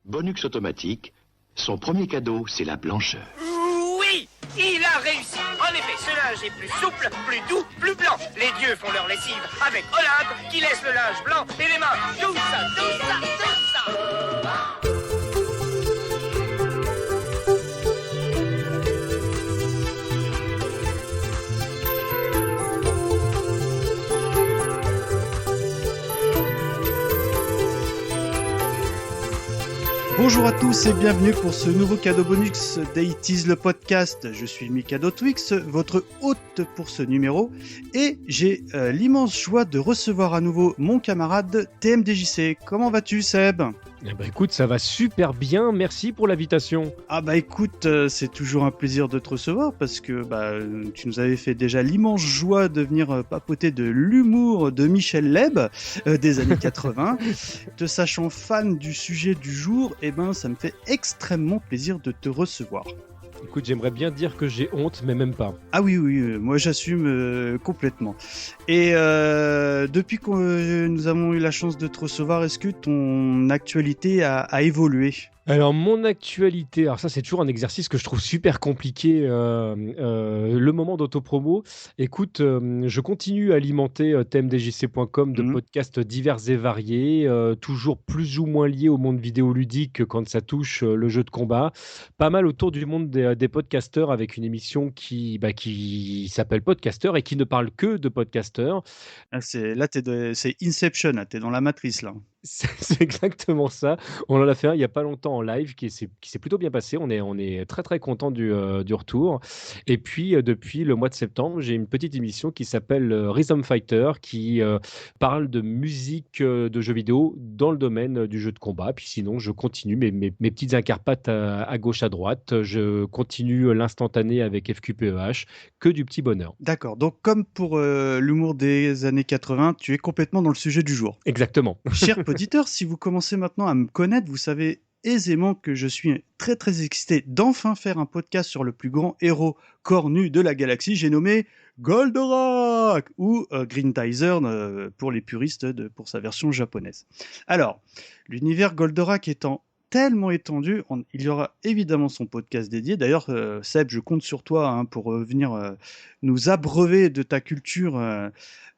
Bonux automatique, son premier cadeau, c'est la blancheur. Oui, il a réussi. En effet, ce linge est plus souple, plus doux, plus blanc. Les dieux font leur lessive avec Olympe qui laisse le linge blanc et les mains. Tout ça, tout ça, tout ça. Bonjour à tous et bienvenue pour ce nouveau cadeau bonus d'A-Tease le podcast. Je suis Mikado Twix, votre hôte pour ce numéro, et j'ai l'immense joie de recevoir à nouveau mon camarade TMDJC. Comment vas-tu, Seb ? Eh ben écoute, ça va super bien, merci pour l'invitation. Ah bah écoute, c'est toujours un plaisir de te recevoir parce que tu nous avais fait déjà l'immense joie de venir papoter de l'humour de Michel Leb des années 80. Te sachant fan du sujet du jour, ça me fait extrêmement plaisir de te recevoir. Écoute, j'aimerais bien dire que j'ai honte, mais même pas. Ah oui, moi j'assume complètement. Et depuis que nous avons eu la chance de te recevoir, est-ce que ton actualité a évolué ? Alors mon actualité, alors ça c'est toujours un exercice que je trouve super compliqué, le moment d'autopromo. Écoute, je continue à alimenter tmdjc.com de podcasts divers et variés, toujours plus ou moins liés au monde vidéoludique quand ça touche le jeu de combat. Pas mal autour du monde des podcasteurs avec une émission qui s'appelle Podcaster et qui ne parle que de podcasteurs. C'est Inception, t'es dans la matrice là. C'est exactement ça. On en a fait un il n'y a pas longtemps en live qui s'est plutôt bien passé. On est très très content du retour. Et puis depuis le mois de septembre, j'ai une petite émission qui s'appelle Rhythm Fighter qui parle de musique de jeux vidéo dans le domaine du jeu de combat. Puis sinon, je continue mes petites incarpates à gauche à droite. Je continue l'instantané avec FQPEH. Que du petit bonheur. D'accord. Donc comme pour l'humour des années 80, tu es complètement dans le sujet du jour. Exactement. Cher auditeurs, si vous commencez maintenant à me connaître, vous savez aisément que je suis très très excité d'enfin faire un podcast sur le plus grand héros cornu de la galaxie. J'ai nommé Goldorak ou Green Tizer pour les puristes pour sa version japonaise. Alors, l'univers Goldorak étant tellement étendu, il y aura évidemment son podcast dédié. D'ailleurs, Seb, je compte sur toi pour venir nous abreuver de ta culture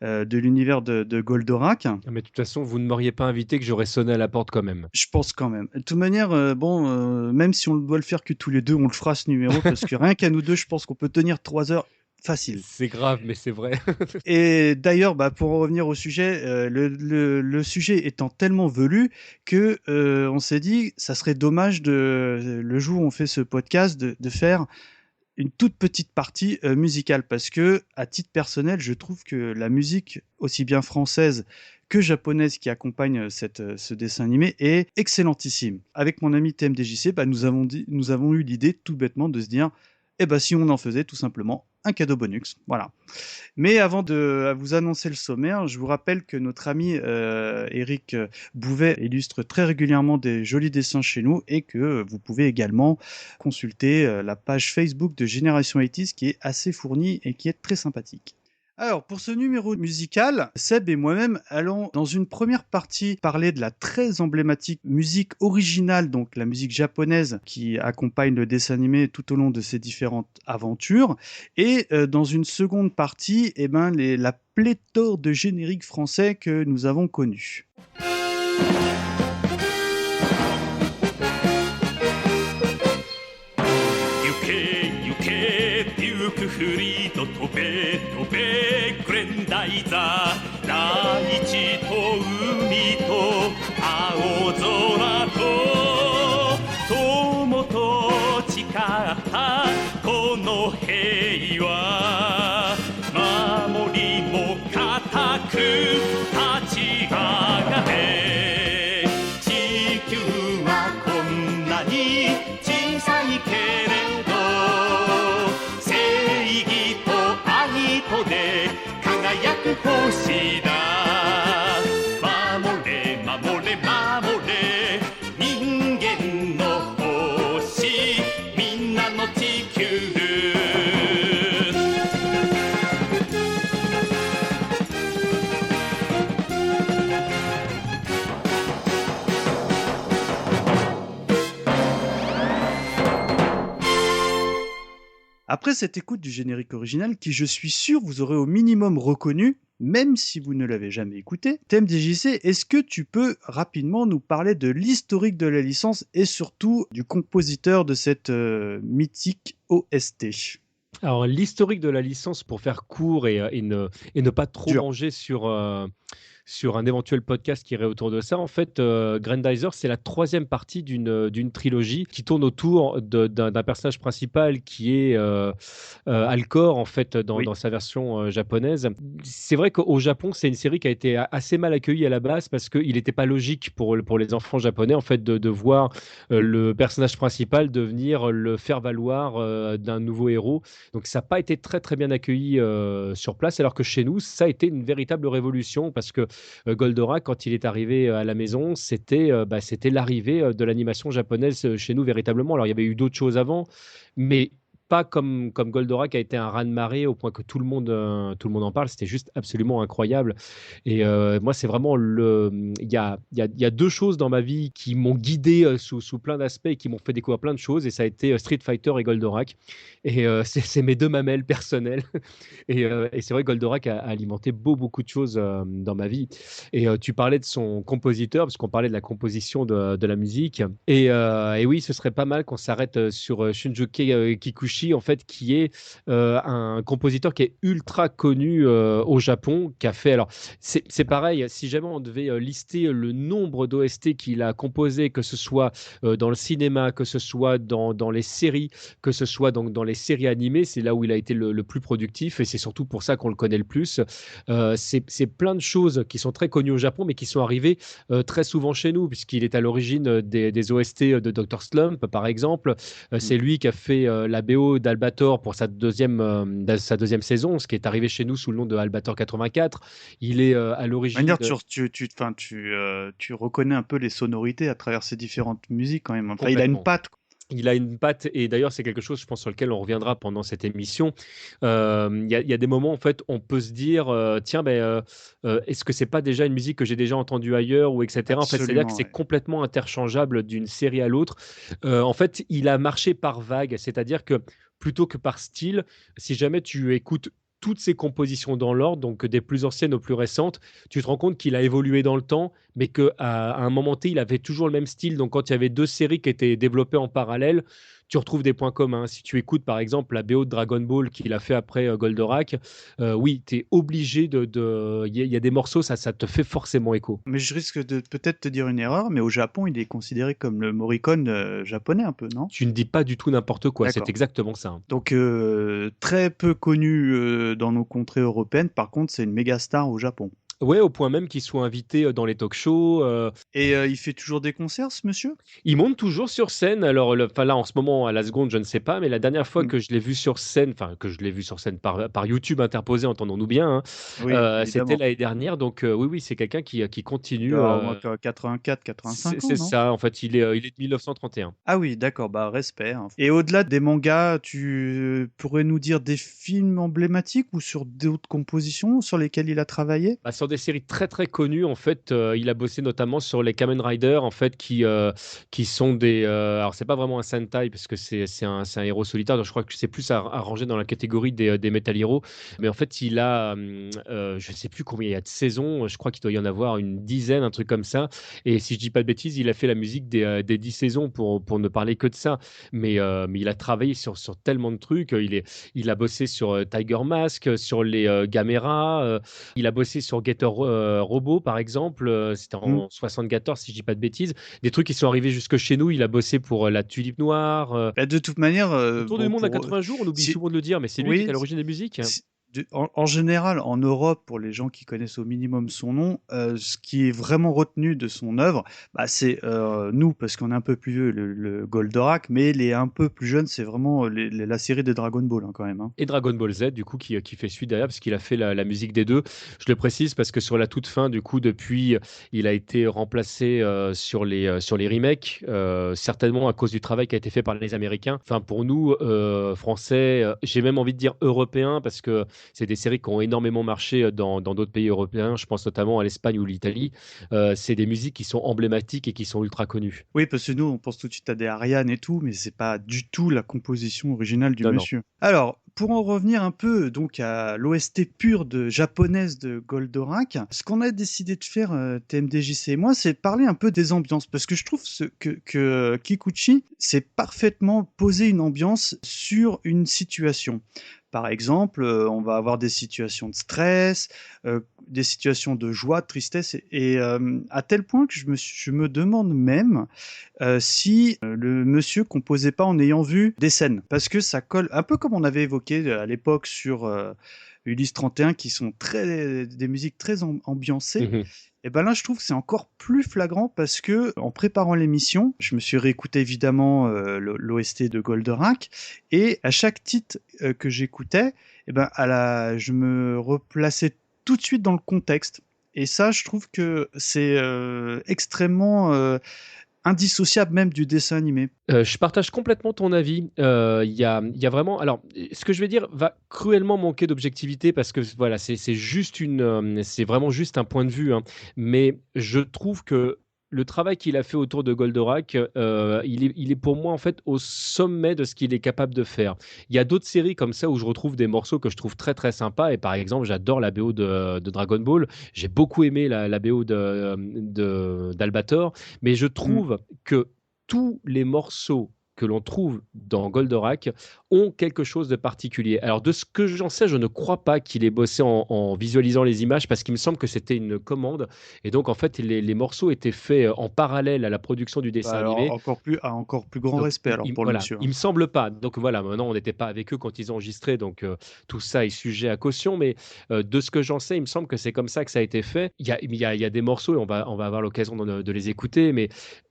de l'univers de Goldorak. Mais de toute façon, vous ne m'auriez pas invité que j'aurais sonné à la porte quand même. Je pense quand même. De toute manière, même si on doit le faire que tous les deux, on le fera ce numéro, parce que rien qu'à nous deux, je pense qu'on peut tenir 3 heures facile. C'est grave, mais c'est vrai. Et d'ailleurs, pour en revenir au sujet, le sujet étant tellement velu que on s'est dit, ça serait dommage le jour où on fait ce podcast de faire une toute petite partie musicale, parce que à titre personnel, je trouve que la musique, aussi bien française que japonaise qui accompagne ce dessin animé, est excellentissime. Avec mon ami TMDJC, nous avons eu l'idée tout bêtement de se dire, si on en faisait tout simplement un cadeau bonus, voilà. Mais avant de vous annoncer le sommaire, je vous rappelle que notre ami Eric Bouvet illustre très régulièrement des jolis dessins chez nous et que vous pouvez également consulter la page Facebook de Génération 80s qui est assez fournie et qui est très sympathique. Alors, pour ce numéro musical, Seb et moi-même allons, dans une première partie, parler de la très emblématique musique originale, donc la musique japonaise qui accompagne le dessin animé tout au long de ses différentes aventures. Et dans une seconde partie, la pléthore de génériques français que nous avons connus. Après cette écoute du générique original, qui je suis sûr vous aurez au minimum reconnu, même si vous ne l'avez jamais écouté, TMDJC, est-ce que tu peux rapidement nous parler de l'historique de la licence et surtout du compositeur de cette mythique OST? Alors, l'historique de la licence, pour faire court et ne pas trop Dur. manger sur un éventuel podcast qui irait autour de ça, en fait, Grandizer, c'est la troisième partie d'une trilogie qui tourne autour d'un personnage principal qui est Alcor, en fait, Oui. dans sa version japonaise. C'est vrai qu'au Japon, c'est une série qui a été assez mal accueillie à la base parce qu'il n'était pas logique pour les enfants japonais, en fait, de voir le personnage principal devenir le faire-valoir d'un nouveau héros. Donc ça n'a pas été très très bien accueilli sur place, alors que chez nous, ça a été une véritable révolution parce que Goldorak, quand il est arrivé à la maison, c'était l'arrivée de l'animation japonaise chez nous véritablement. Alors il y avait eu d'autres choses avant, mais pas comme Goldorak a été un raz-de-marée au point que tout le monde en parle. C'était juste absolument incroyable. Et moi, c'est vraiment il y a deux choses dans ma vie qui m'ont guidé sous plein d'aspects et qui m'ont fait découvrir plein de choses. Et ça a été Street Fighter et Goldorak. Et c'est mes deux mamelles personnelles. Et c'est vrai que Goldorak a alimenté beaucoup de choses dans ma vie. Et tu parlais de son compositeur, parce qu'on parlait de la composition de la musique. Et oui, ce serait pas mal qu'on s'arrête sur Shunsuke Kikuchi, en fait, qui est un compositeur qui est ultra connu au Japon, qui a fait... Alors, c'est pareil, si jamais on devait lister le nombre d'OST qu'il a composé, que ce soit dans le cinéma, que ce soit dans les séries, que ce soit dans les séries animées, c'est là où il a été le plus productif et c'est surtout pour ça qu'on le connaît le plus. C'est plein de choses qui sont très connues au Japon, mais qui sont arrivées très souvent chez nous, puisqu'il est à l'origine des OST de Dr. Slump, par exemple. C'est lui qui a fait la BO d'Albator pour sa deuxième saison, ce qui est arrivé chez nous sous le nom de Albator 84. Il est à De l'origine... manière, tu reconnais un peu les sonorités à travers ces différentes musiques quand même. Enfin, il a une Complètement. patte. Il a une patte, et d'ailleurs, c'est quelque chose, je pense, sur lequel on reviendra pendant cette émission. Il y a des moments, en fait, on peut se dire, tiens, est-ce que c'est pas déjà une musique que j'ai déjà entendue ailleurs, ou etc. En fait, c'est-à-dire que Absolument, c'est ouais. complètement interchangeable d'une série à l'autre. En fait, il a marché par vagues, c'est-à-dire que plutôt que par style, si jamais tu écoutes toutes ses compositions dans l'ordre, donc des plus anciennes aux plus récentes, tu te rends compte qu'il a évolué dans le temps, mais qu'à un moment T, il avait toujours le même style. Donc, quand il y avait deux séries qui étaient développées en parallèle, tu retrouves des points communs. Si tu écoutes, par exemple, la BO de Dragon Ball qu'il a fait après Goldorak, oui, tu es obligé Il y a des morceaux, ça te fait forcément écho. Mais je risque de peut-être te dire une erreur, mais au Japon, il est considéré comme le Morricone japonais un peu, non? Tu ne dis pas du tout n'importe quoi, c'est D'accord. exactement ça. Donc très peu connu dans nos contrées européennes. Par contre, c'est une méga star au Japon. Ouais, au point même qu'il soit invité dans les talk-shows. Et il fait toujours des concerts, ce monsieur? Il monte toujours sur scène. Alors, enfin, là, en ce moment, à la seconde, je ne sais pas, mais la dernière fois Mm. que je l'ai vu sur scène, enfin, que je l'ai vu sur scène par YouTube interposé, entendons-nous bien, hein, Oui, c'était évidemment. l'année dernière. Donc, oui, c'est quelqu'un qui continue. Alors, au moins 84, C'est 85 ans, c'est non? ça, en fait, il est de 1931. Ah oui, d'accord, bah respect, hein. Et au-delà des mangas, tu pourrais nous dire des films emblématiques ou sur d'autres compositions sur lesquelles il a travaillé? Bah, sur des séries très très connues, en fait, il a bossé notamment sur les Kamen Rider, en fait, qui sont des. Alors, c'est pas vraiment un Sentai, parce que c'est un héros solitaire, donc je crois que c'est plus à ranger dans la catégorie des Metal Heroes. Mais en fait, il a. Je sais plus combien il y a de saisons, je crois qu'il doit y en avoir une dizaine, un truc comme ça. Et si je dis pas de bêtises, il a fait la musique des 10 saisons pour ne parler que de ça. Mais il a travaillé sur tellement de trucs. Il a bossé sur Tiger Mask, sur les Gamera. Il a bossé sur Getter Robot, par exemple. C'était Hmm. en 74, si je dis pas de bêtises. Des trucs qui sont arrivés jusque chez nous. Il a bossé pour La Tulipe Noire. Bah, de toute manière, Le Tour du bon, monde à pour 80 jours, on oublie si, souvent de le dire, mais c'est lui qui est à oui, l'origine des musiques. en général, en Europe, pour les gens qui connaissent au minimum son nom, ce qui est vraiment retenu de son œuvre, bah, c'est nous, parce qu'on est un peu plus vieux, le Goldorak, mais les un peu plus jeunes, c'est vraiment la série de Dragon Ball, hein, quand même, hein. Et Dragon Ball Z, du coup, qui fait suite derrière, parce qu'il a fait la musique des deux. Je le précise parce que sur la toute fin, du coup, depuis, il a été remplacé sur les remakes, certainement à cause du travail qui a été fait par les Américains. Enfin, pour nous, Français, j'ai même envie de dire Européens, parce que c'est des séries qui ont énormément marché dans d'autres pays européens. Je pense notamment à l'Espagne ou l'Italie. C'est des musiques qui sont emblématiques et qui sont ultra connues. Oui, parce que nous, on pense tout de suite à des Ariane et tout, mais c'est pas du tout la composition originale du Non, non. monsieur. Alors, pour en revenir un peu donc à l'OST pure japonaise de Goldorak, ce qu'on a décidé de faire, TMDJC et moi, c'est parler un peu des ambiances, parce que je trouve que Kikuchi s'est parfaitement posé une ambiance sur une situation. Par exemple, on va avoir des situations de stress, des situations de joie, de tristesse, et à tel point que je me demande même si le monsieur composait pas en ayant vu des scènes, parce que ça colle un peu comme on avait évoqué à l'époque sur Ulysse 31, qui sont des musiques très ambiancées. Mhm. Et ben là, je trouve que c'est encore plus flagrant parce que, en préparant l'émission, je me suis réécouté évidemment l'OST de Goldorak, et à chaque titre que j'écoutais, et ben je me replaçais tout de suite dans le contexte. Et ça, je trouve que c'est extrêmement indissociable même du dessin animé. Je partage complètement ton avis. Il y a vraiment. Alors, ce que je vais dire va cruellement manquer d'objectivité parce que voilà, c'est juste c'est vraiment juste un point de vue, hein. Mais je trouve que le travail qu'il a fait autour de Goldorak, il est pour moi en fait au sommet de ce qu'il est capable de faire. Il y a d'autres séries comme ça où je retrouve des morceaux que je trouve très très sympas. Et par exemple, j'adore la BO de Dragon Ball. J'ai beaucoup aimé la BO d'Albator, mais je trouve que tous les morceaux que l'on trouve dans Goldorak ont quelque chose de particulier. Alors, de ce que j'en sais, je ne crois pas qu'il ait bossé en visualisant les images parce qu'il me semble que c'était une commande. Et donc, en fait, les morceaux étaient faits en parallèle à la production du dessin Alors, animé. encore plus grand Donc, respect alors pour le voilà, monsieur. il me semble pas. Donc voilà, maintenant on n'était pas avec eux quand ils ont enregistré, donc tout ça est sujet à caution. Mais de ce que j'en sais, il me semble que c'est comme ça que ça a été fait. Il y a des morceaux et on va avoir l'occasion de les écouter. Mais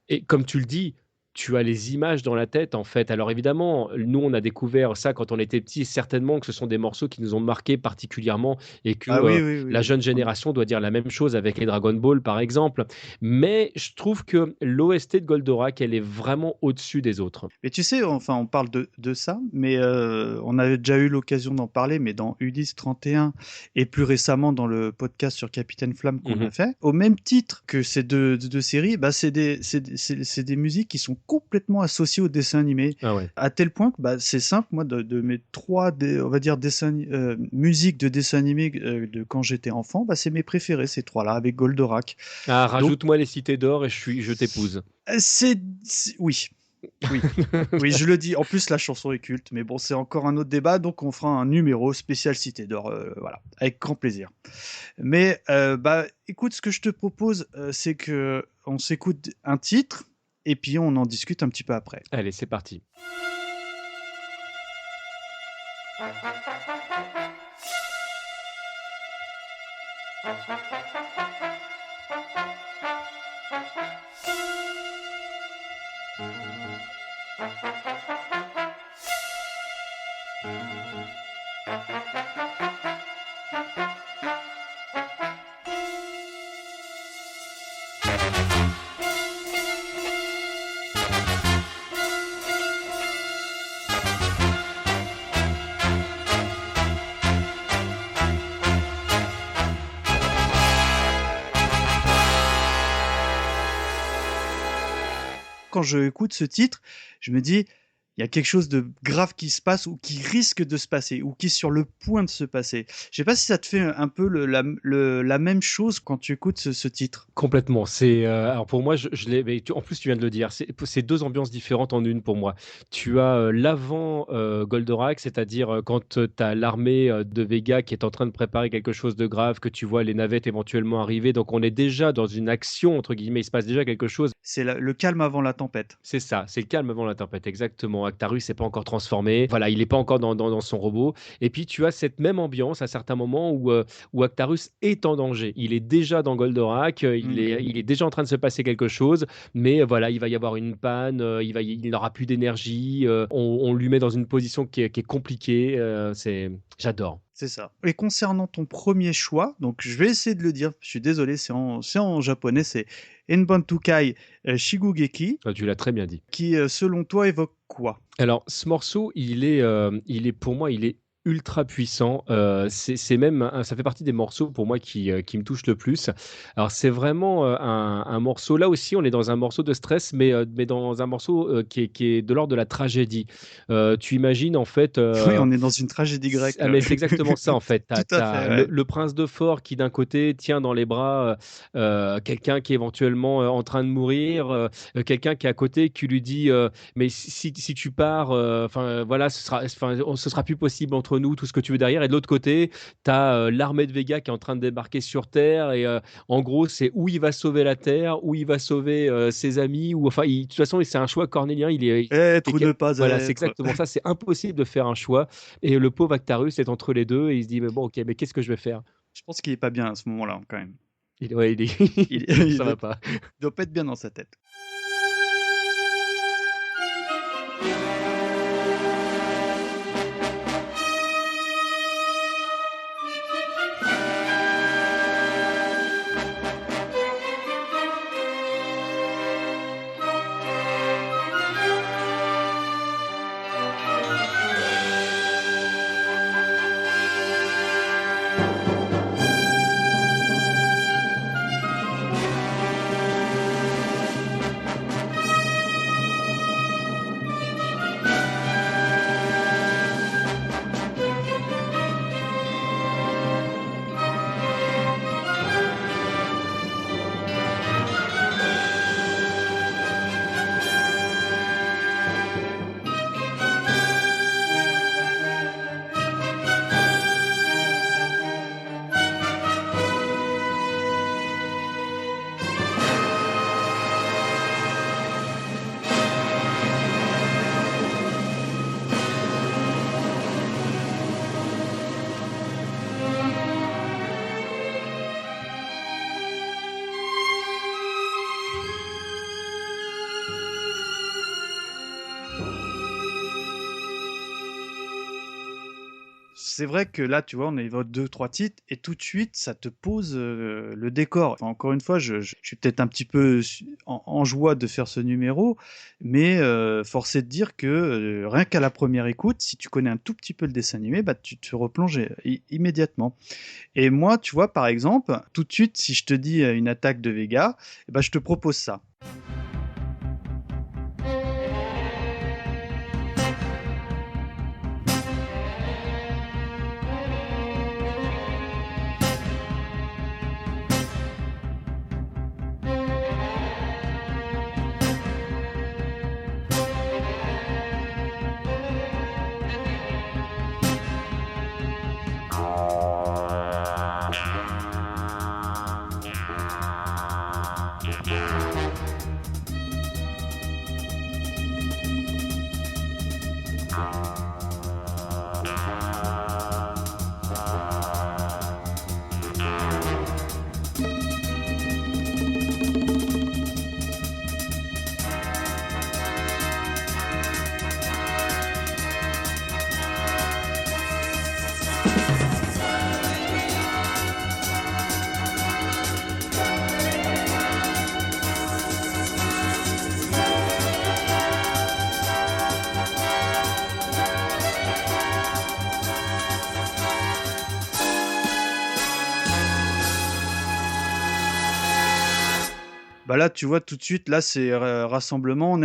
et comme tu le dis, tu as les images dans la tête en fait. Alors évidemment, nous on a découvert ça quand on était petits. Certainement que ce sont des morceaux qui nous ont marqués particulièrement et que Ah oui, oui, oui, la jeune oui. génération doit dire la même chose avec les Dragon Ball par exemple. Mais je trouve que l'OST de Goldorak, elle est vraiment au-dessus des autres. Mais tu sais, enfin, on parle de ça, mais on avait déjà eu l'occasion d'en parler, mais dans Ulysse 31 et plus récemment dans le podcast sur Capitaine Flamme qu'on a fait, au même titre que ces deux séries, bah, c'est des musiques qui sont complètement associées au dessin animé, Ah ouais. à tel point que bah, c'est simple, moi, de mes on va dire, musiques de dessin animé de quand j'étais enfant, bah, c'est mes préférés, ces trois-là, avec Goldorak. Ah, Donc, rajoute-moi les cités d'or et je t'épouse. oui. Oui, oui, je le dis. En plus, la chanson est culte, mais bon, c'est encore un autre débat, donc on fera un numéro spécial Cité d'Or, voilà, avec grand plaisir. Mais bah, écoute, ce que je te propose, c'est que on s'écoute un titre et puis on en discute un petit peu après. Allez, c'est parti. Quand je écoute ce titre, je me dis, il y a quelque chose de grave qui se passe ou qui risque de se passer ou qui est sur le point de se passer. Je sais pas si ça te fait un peu la même chose quand tu écoutes ce titre. Complètement. Alors pour moi, je l'ai. En plus, tu viens de le dire. C'est deux ambiances différentes en une pour moi. Tu as l'avant Goldorak, c'est-à-dire quand tu as l'armée de Vega qui est en train de préparer quelque chose de grave, que tu vois les navettes éventuellement arriver. Donc on est déjà dans une action entre guillemets. Il se passe déjà quelque chose. C'est le calme avant la tempête. C'est ça, c'est le calme avant la tempête, exactement. Actarus n'est pas encore transformé, voilà, il n'est pas encore dans son robot. Et puis tu as cette même ambiance à certains moments où Actarus est en danger. Il est déjà dans Goldorak, il est déjà en train de se passer quelque chose, mais voilà, il va y avoir une panne, il n'aura plus d'énergie, on lui met dans une position qui est compliquée. J'adore. C'est ça. Et concernant ton premier choix, donc je vais essayer de le dire, je suis désolé, c'est en japonais, c'est Enbantukai Shigugeki. Tu l'as très bien dit. Qui, selon toi, évoque quoi? Alors, ce morceau, il est pour moi, il est ultra puissant. C'est même, ça fait partie des morceaux pour moi qui me touchent le plus. Alors c'est vraiment un morceau, là aussi on est dans un morceau de stress, mais dans un morceau qui est de l'ordre de la tragédie. Tu imagines en fait... Oui, on est dans une tragédie grecque, Ah, là. mais c'est exactement ça en fait. Tout à fait, Le, ouais. le prince de Fort qui d'un côté tient dans les bras quelqu'un qui est éventuellement en train de mourir, quelqu'un qui est à côté qui lui dit mais si tu pars, enfin voilà, ce sera plus possible entre nous, tout ce que tu veux derrière. Et de l'autre côté, tu as l'armée de Vega qui est en train de débarquer sur Terre. Et en gros, c'est où il va sauver la Terre, où il va sauver ses amis, ou enfin, de toute façon, c'est un choix cornélien. Être ou ne pas Voilà, c'est être. exactement ça. C'est impossible de faire un choix. Et le pauvre Actarus est entre les deux et il se dit mais bon, ok, mais qu'est-ce que je vais faire? Je pense qu'il est pas bien à ce moment-là, quand même. Ouais, Il, il ça doit, va pas. il doit pas être bien dans sa tête. C'est vrai que là, tu vois, on évoque 2, 3 titres et tout de suite, ça te pose le décor. Enfin, encore une fois, je suis peut-être un petit peu en joie de faire ce numéro, mais force est de dire que rien qu'à la première écoute, si tu connais un tout petit peu le dessin animé, bah, tu te replonges immédiatement. Et moi, tu vois, par exemple, tout de suite, si je te dis une attaque de Vega, eh ben, je te propose ça. Bah là, tu vois tout de suite, là, c'est rassemblement.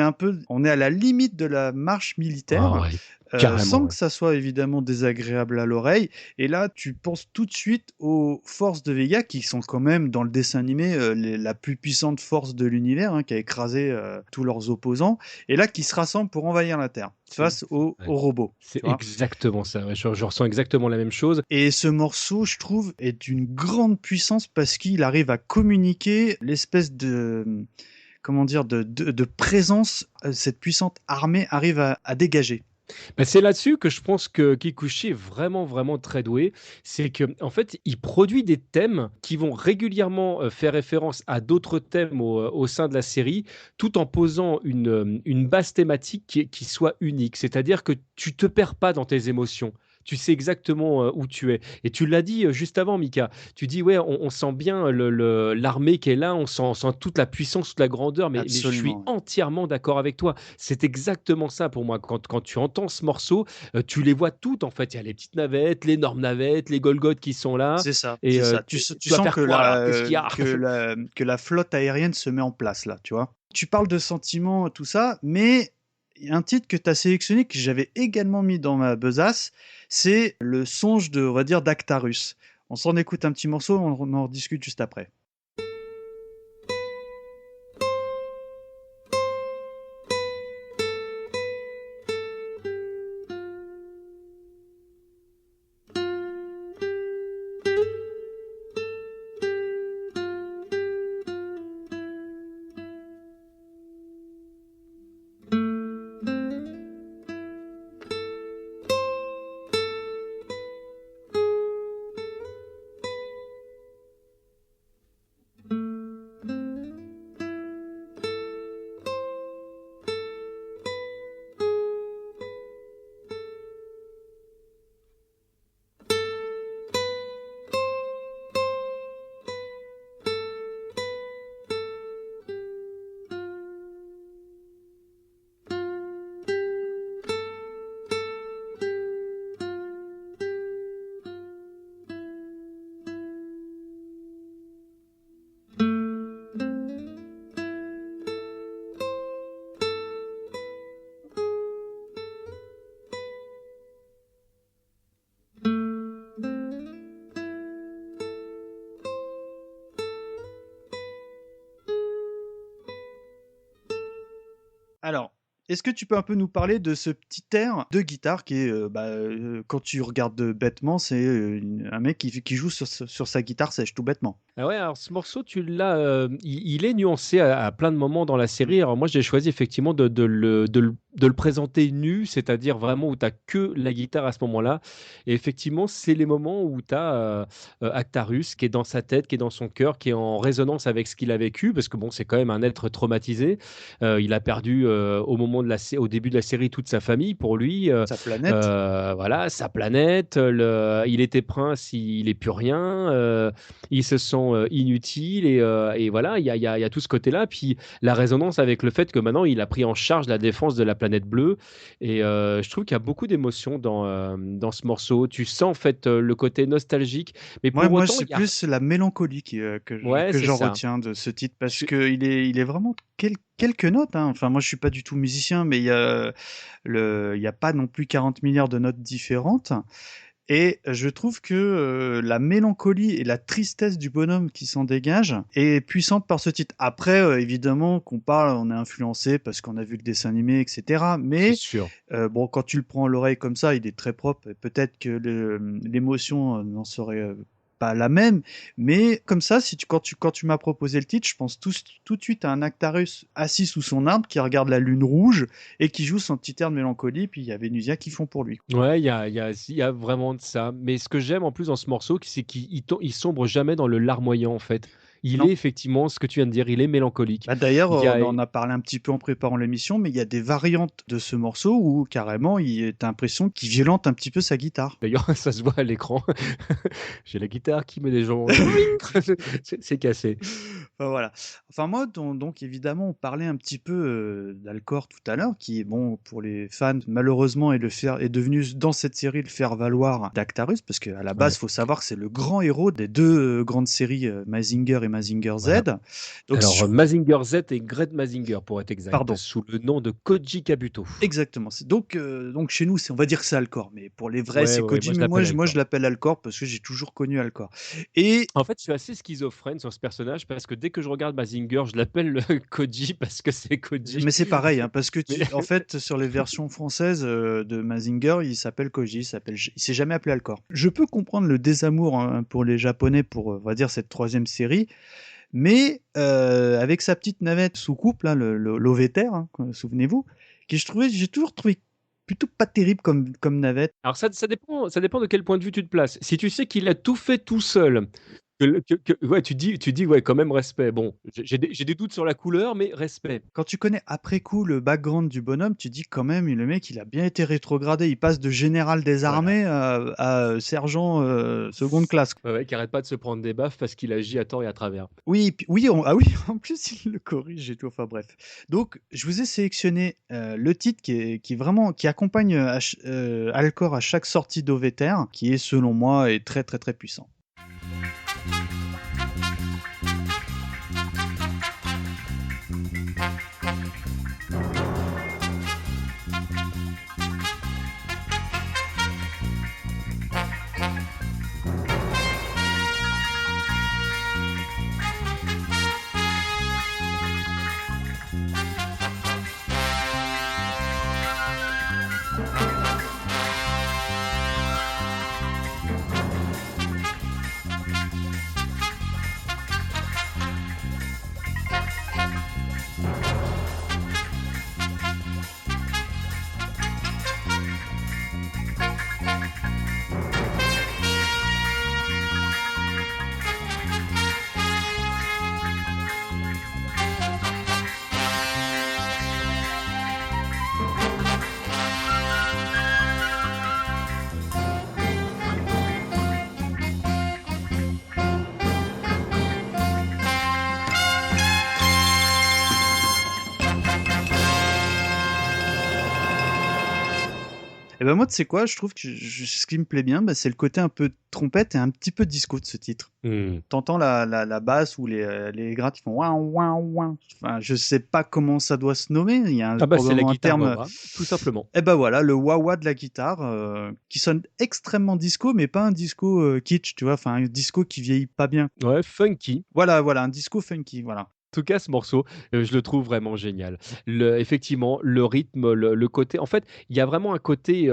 On est à la limite de la marche Ah militaire, ouais, carrément. sans Ouais. que ça soit évidemment désagréable à l'oreille. Et là, tu penses tout de suite aux forces de Vega, qui sont quand même dans le dessin animé la plus puissante force de l'univers, hein, qui a écrasé tous leurs opposants, et là, qui se rassemblent pour envahir la Terre face aux Ouais. robots. C'est Tu vois. exactement ça. Ouais, je ressens exactement la même chose. Et ce morceau, je trouve, est d'une grande puissance parce qu'il arrive à communiquer l'espèce de, comment dire, de présence, cette puissante armée arrive à dégager. Bah, c'est là-dessus que je pense que Kikuchi est vraiment, vraiment très doué. C'est que, en fait, il produit des thèmes qui vont régulièrement faire référence à d'autres thèmes au sein de la série, tout en posant une base thématique qui soit unique. C'est-à-dire que tu te perds pas dans tes émotions. tu sais exactement où tu es. Et tu l'as dit juste avant, Mika. Tu dis, ouais, on sent bien l'armée qui est là, on sent toute la puissance, toute la grandeur, mais je suis Absolument. Ouais. entièrement d'accord avec toi. C'est exactement ça pour moi. Quand tu entends ce morceau, tu les vois toutes, en fait. Il y a les petites navettes, les énormes navettes, les Golgoth qui sont là. C'est ça, Et c'est ça. Tu tu vas sens faire que quoi là? Qu'est-ce qu'il y a? la flotte aérienne se met en place là, tu vois. Tu parles de sentiments, tout ça, mais il y a un titre que tu as sélectionné que j'avais également mis dans ma besace, c'est le songe de, on va dire, d'Actarus. On s'en écoute un petit morceau, on en rediscute juste après. Alors, est-ce que tu peux un peu nous parler de ce petit air de guitare qui est, quand tu regardes bêtement, c'est un mec qui joue sur sa guitare sèche, tout bêtement. Ah ouais, alors ce morceau, tu l'as, il est nuancé à plein de moments dans la série. Alors moi, j'ai choisi effectivement de le présenter nu, c'est-à-dire vraiment où tu as que la guitare à ce moment-là. Et effectivement, c'est les moments où tu as Actarus qui est dans sa tête, qui est dans son cœur, qui est en résonance avec ce qu'il a vécu, parce que bon, c'est quand même un être traumatisé. Il a perdu au début de la série toute sa famille pour lui. Sa planète. Voilà, sa planète. Il était prince, il est plus rien. Ils se sont inutiles et voilà, il y a tout ce côté-là. Puis la résonance avec le fait que maintenant il a pris en charge la défense de la planète bleue. Et je trouve qu'il y a beaucoup d'émotions dans ce morceau. Tu sens en fait le côté nostalgique, mais pour Moi, autant, c'est il y a... plus la mélancolie Ouais, que c'est j'en ça. retiens de ce titre parce Je- que il est vraiment quelques notes, hein. Enfin, moi, je suis pas du tout musicien, mais il y a pas non plus 40 milliards de notes différentes. Et je trouve que la mélancolie et la tristesse du bonhomme qui s'en dégage est puissante par ce titre. Après, évidemment, on est influencé parce qu'on a vu le dessin animé, etc. C'est Mais sûr. bon, quand tu le prends à l'oreille comme ça, il est très propre. Et peut-être que l'émotion n'en serait pas la même. Mais comme ça, quand tu m'as proposé le titre, je pense tout de suite à un Actarus assis sous son arbre qui regarde la lune rouge et qui joue son petit air de mélancolie. Puis il y a Vénusia qui font pour lui. Ouais, il y a vraiment de ça. Mais ce que j'aime en plus dans ce morceau, c'est qu'il sombre jamais dans le larmoyant, en fait. Il Non. est effectivement ce que tu viens de dire, il est mélancolique. Bah d'ailleurs, Il y a, on en a parlé un petit peu en préparant l'émission, mais il y a des variantes de ce morceau où carrément, t'as l'impression qu'il violente un petit peu sa guitare. D'ailleurs, ça se voit à l'écran. J'ai la guitare qui met des gens. C'est cassé. Enfin, voilà. Enfin moi, donc évidemment, on parlait un petit peu d'Alcor tout à l'heure, qui est bon pour les fans, malheureusement, est devenu dans cette série le faire-valoir d'Actarus, parce qu'à la base, Ouais. il faut savoir que c'est le grand héros des deux grandes séries Mazinger et Mazinger Z. Voilà. Donc, Alors, Mazinger Z et Great Mazinger, pour être exact, pardon. sous le nom de Koji Kabuto. Exactement. Donc chez nous, on va dire que c'est Alcor, mais pour les vrais, c'est Ouais, Koji. moi je Mais l'appelle moi, Alcor. je l'appelle Alcor parce que j'ai toujours connu Alcor. Et En fait, je suis assez schizophrène sur ce personnage parce que dès que je regarde Mazinger, je l'appelle Koji parce que c'est Koji. mais c'est pareil, hein, parce que Mais- en fait, sur les versions françaises de Mazinger, il s'appelle Koji, il s'est jamais appelé Alcor. Je peux comprendre le désamour hein, pour les Japonais pour, on va dire, cette troisième série, mais avec sa petite navette sous coupe, là, l'Ovéter, hein, souvenez-vous, j'ai toujours trouvé plutôt pas terrible comme navette. Alors ça dépend de quel point de vue tu te places. Si tu sais qu'il a tout fait tout seul, Ouais, tu dis ouais, quand même respect. Bon, j'ai des doutes sur la couleur, mais respect. Quand tu connais après coup le background du bonhomme, tu dis quand même, le mec, il a bien été rétrogradé. Il passe de général des Voilà. armées à sergent seconde classe. Ouais, ouais, qui arrête pas de se prendre des baffes parce qu'il agit à tort et à travers. Oui, oui, ah oui, en plus il le corrige et tout. Enfin bref. Donc je vous ai sélectionné le titre qui est vraiment qui accompagne Alcor à chaque sortie d'Oveter, qui est selon moi est très très très puissant. Et ben moi, tu sais quoi, je trouve que ce qui me plaît bien, bah, c'est le côté un peu trompette et un petit peu disco de ce titre. Mmh. T'entends la basse ou les grattes qui font ouin ouin ouin. Enfin, je sais pas comment ça doit se nommer. Il y a Ah bah, c'est la probablement un guitare terme. wah-wah, tout simplement. Et ben voilà, le wah-wah de la guitare qui sonne extrêmement disco, mais pas un disco kitsch, tu vois. Enfin, un disco qui vieillit pas bien. Ouais, funky. Voilà, un disco funky, voilà. En tout cas, ce morceau, je le trouve vraiment génial. Effectivement, le rythme, le côté en fait, il y a vraiment un côté,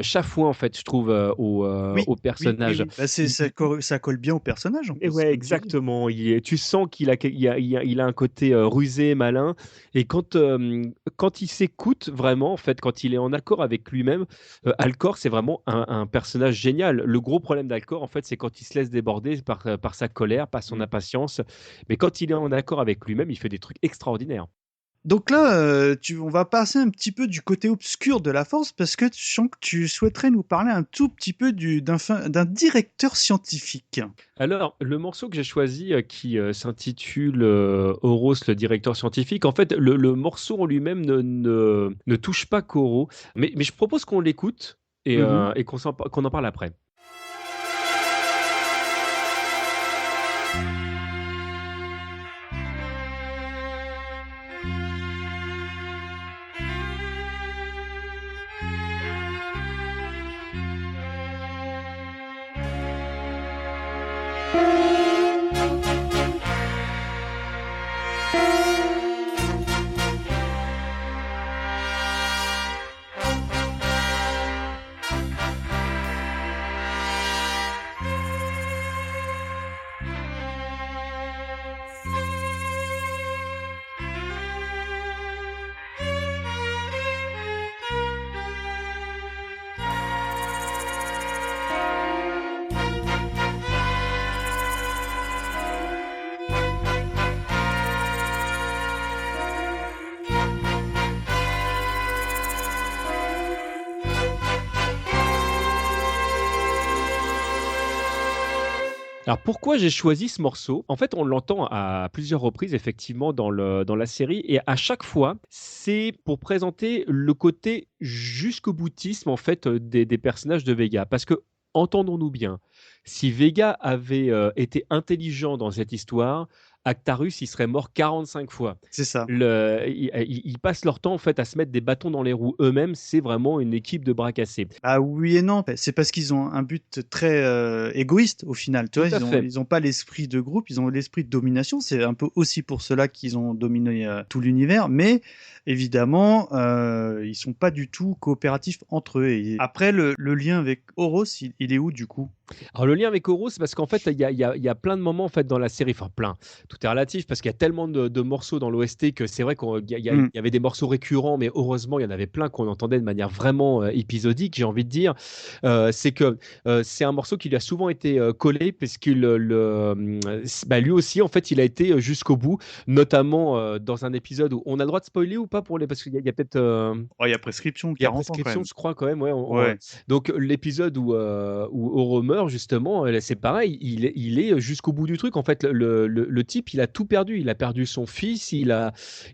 chafouin, en fait, je trouve, Oui, au oui, oui, personnage. oui. Bah, Il ça colle bien au personnage en Et plus, ouais, comme tu dis. exactement. Tu sens qu'il a un côté, rusé, malin et quand il s'écoute vraiment, en fait, quand il est en accord avec lui-même, Alcor, c'est vraiment un personnage génial. Le gros problème d'Alcor, en fait, c'est quand il se laisse déborder par sa colère, par son Mm. impatience, mais quand il est en accord avec lui-même, il fait des trucs extraordinaires. Donc là, on va passer un petit peu du côté obscur de la force parce que je sens que tu souhaiterais nous parler un tout petit peu d'un directeur scientifique. Alors, le morceau que j'ai choisi, qui, s'intitule, Horos, le directeur scientifique, en fait, le morceau en lui-même ne touche pas Koro, mais je propose qu'on l'écoute Mhm. et qu'on en parle après. Alors pourquoi j'ai choisi ce morceau? En fait, on l'entend à plusieurs reprises effectivement dans la série et à chaque fois, c'est pour présenter le côté jusqu'au boutisme en fait, des personnages de Vega. Parce que, entendons-nous bien, si Vega avait, été intelligent dans cette histoire, Actarus, il serait mort 45 fois. C'est ça. Ils passent leur temps en fait à se mettre des bâtons dans les roues eux-mêmes, c'est vraiment une équipe de bras cassés. Ah oui et non, c'est parce qu'ils ont un but très égoïste au final. Tu Tout vois, à fait. ils ont pas l'esprit de groupe, ils ont l'esprit de domination. C'est un peu aussi pour cela qu'ils ont dominé tout l'univers. Mais évidemment, ils sont pas du tout coopératifs entre eux. Et après, le lien avec Horus, il est où du coup? Alors le lien avec Oro, c'est parce qu'en fait, il y a plein de moments en fait dans la série, enfin plein, tout est relatif parce qu'il y a tellement de morceaux dans l'OST que c'est vrai qu'il Mm. y avait des morceaux récurrents, mais heureusement, il y en avait plein qu'on entendait de manière vraiment épisodique, j'ai envie de dire. C'est que c'est un morceau qui lui a souvent été collé parce qu'il bah, lui aussi, en fait, il a été jusqu'au bout, notamment dans un épisode où on a le droit de spoiler ou pas pour les... Parce qu'il y a peut-être... Oh, il y a prescription, Il y a 40 ans quand prescription, même. je crois, quand même. Ouais, Ouais, donc, l'épisode où Oro meurt, justement, c'est pareil. Il est jusqu'au bout du truc. En fait, le type, il a tout perdu. Il a perdu son fils.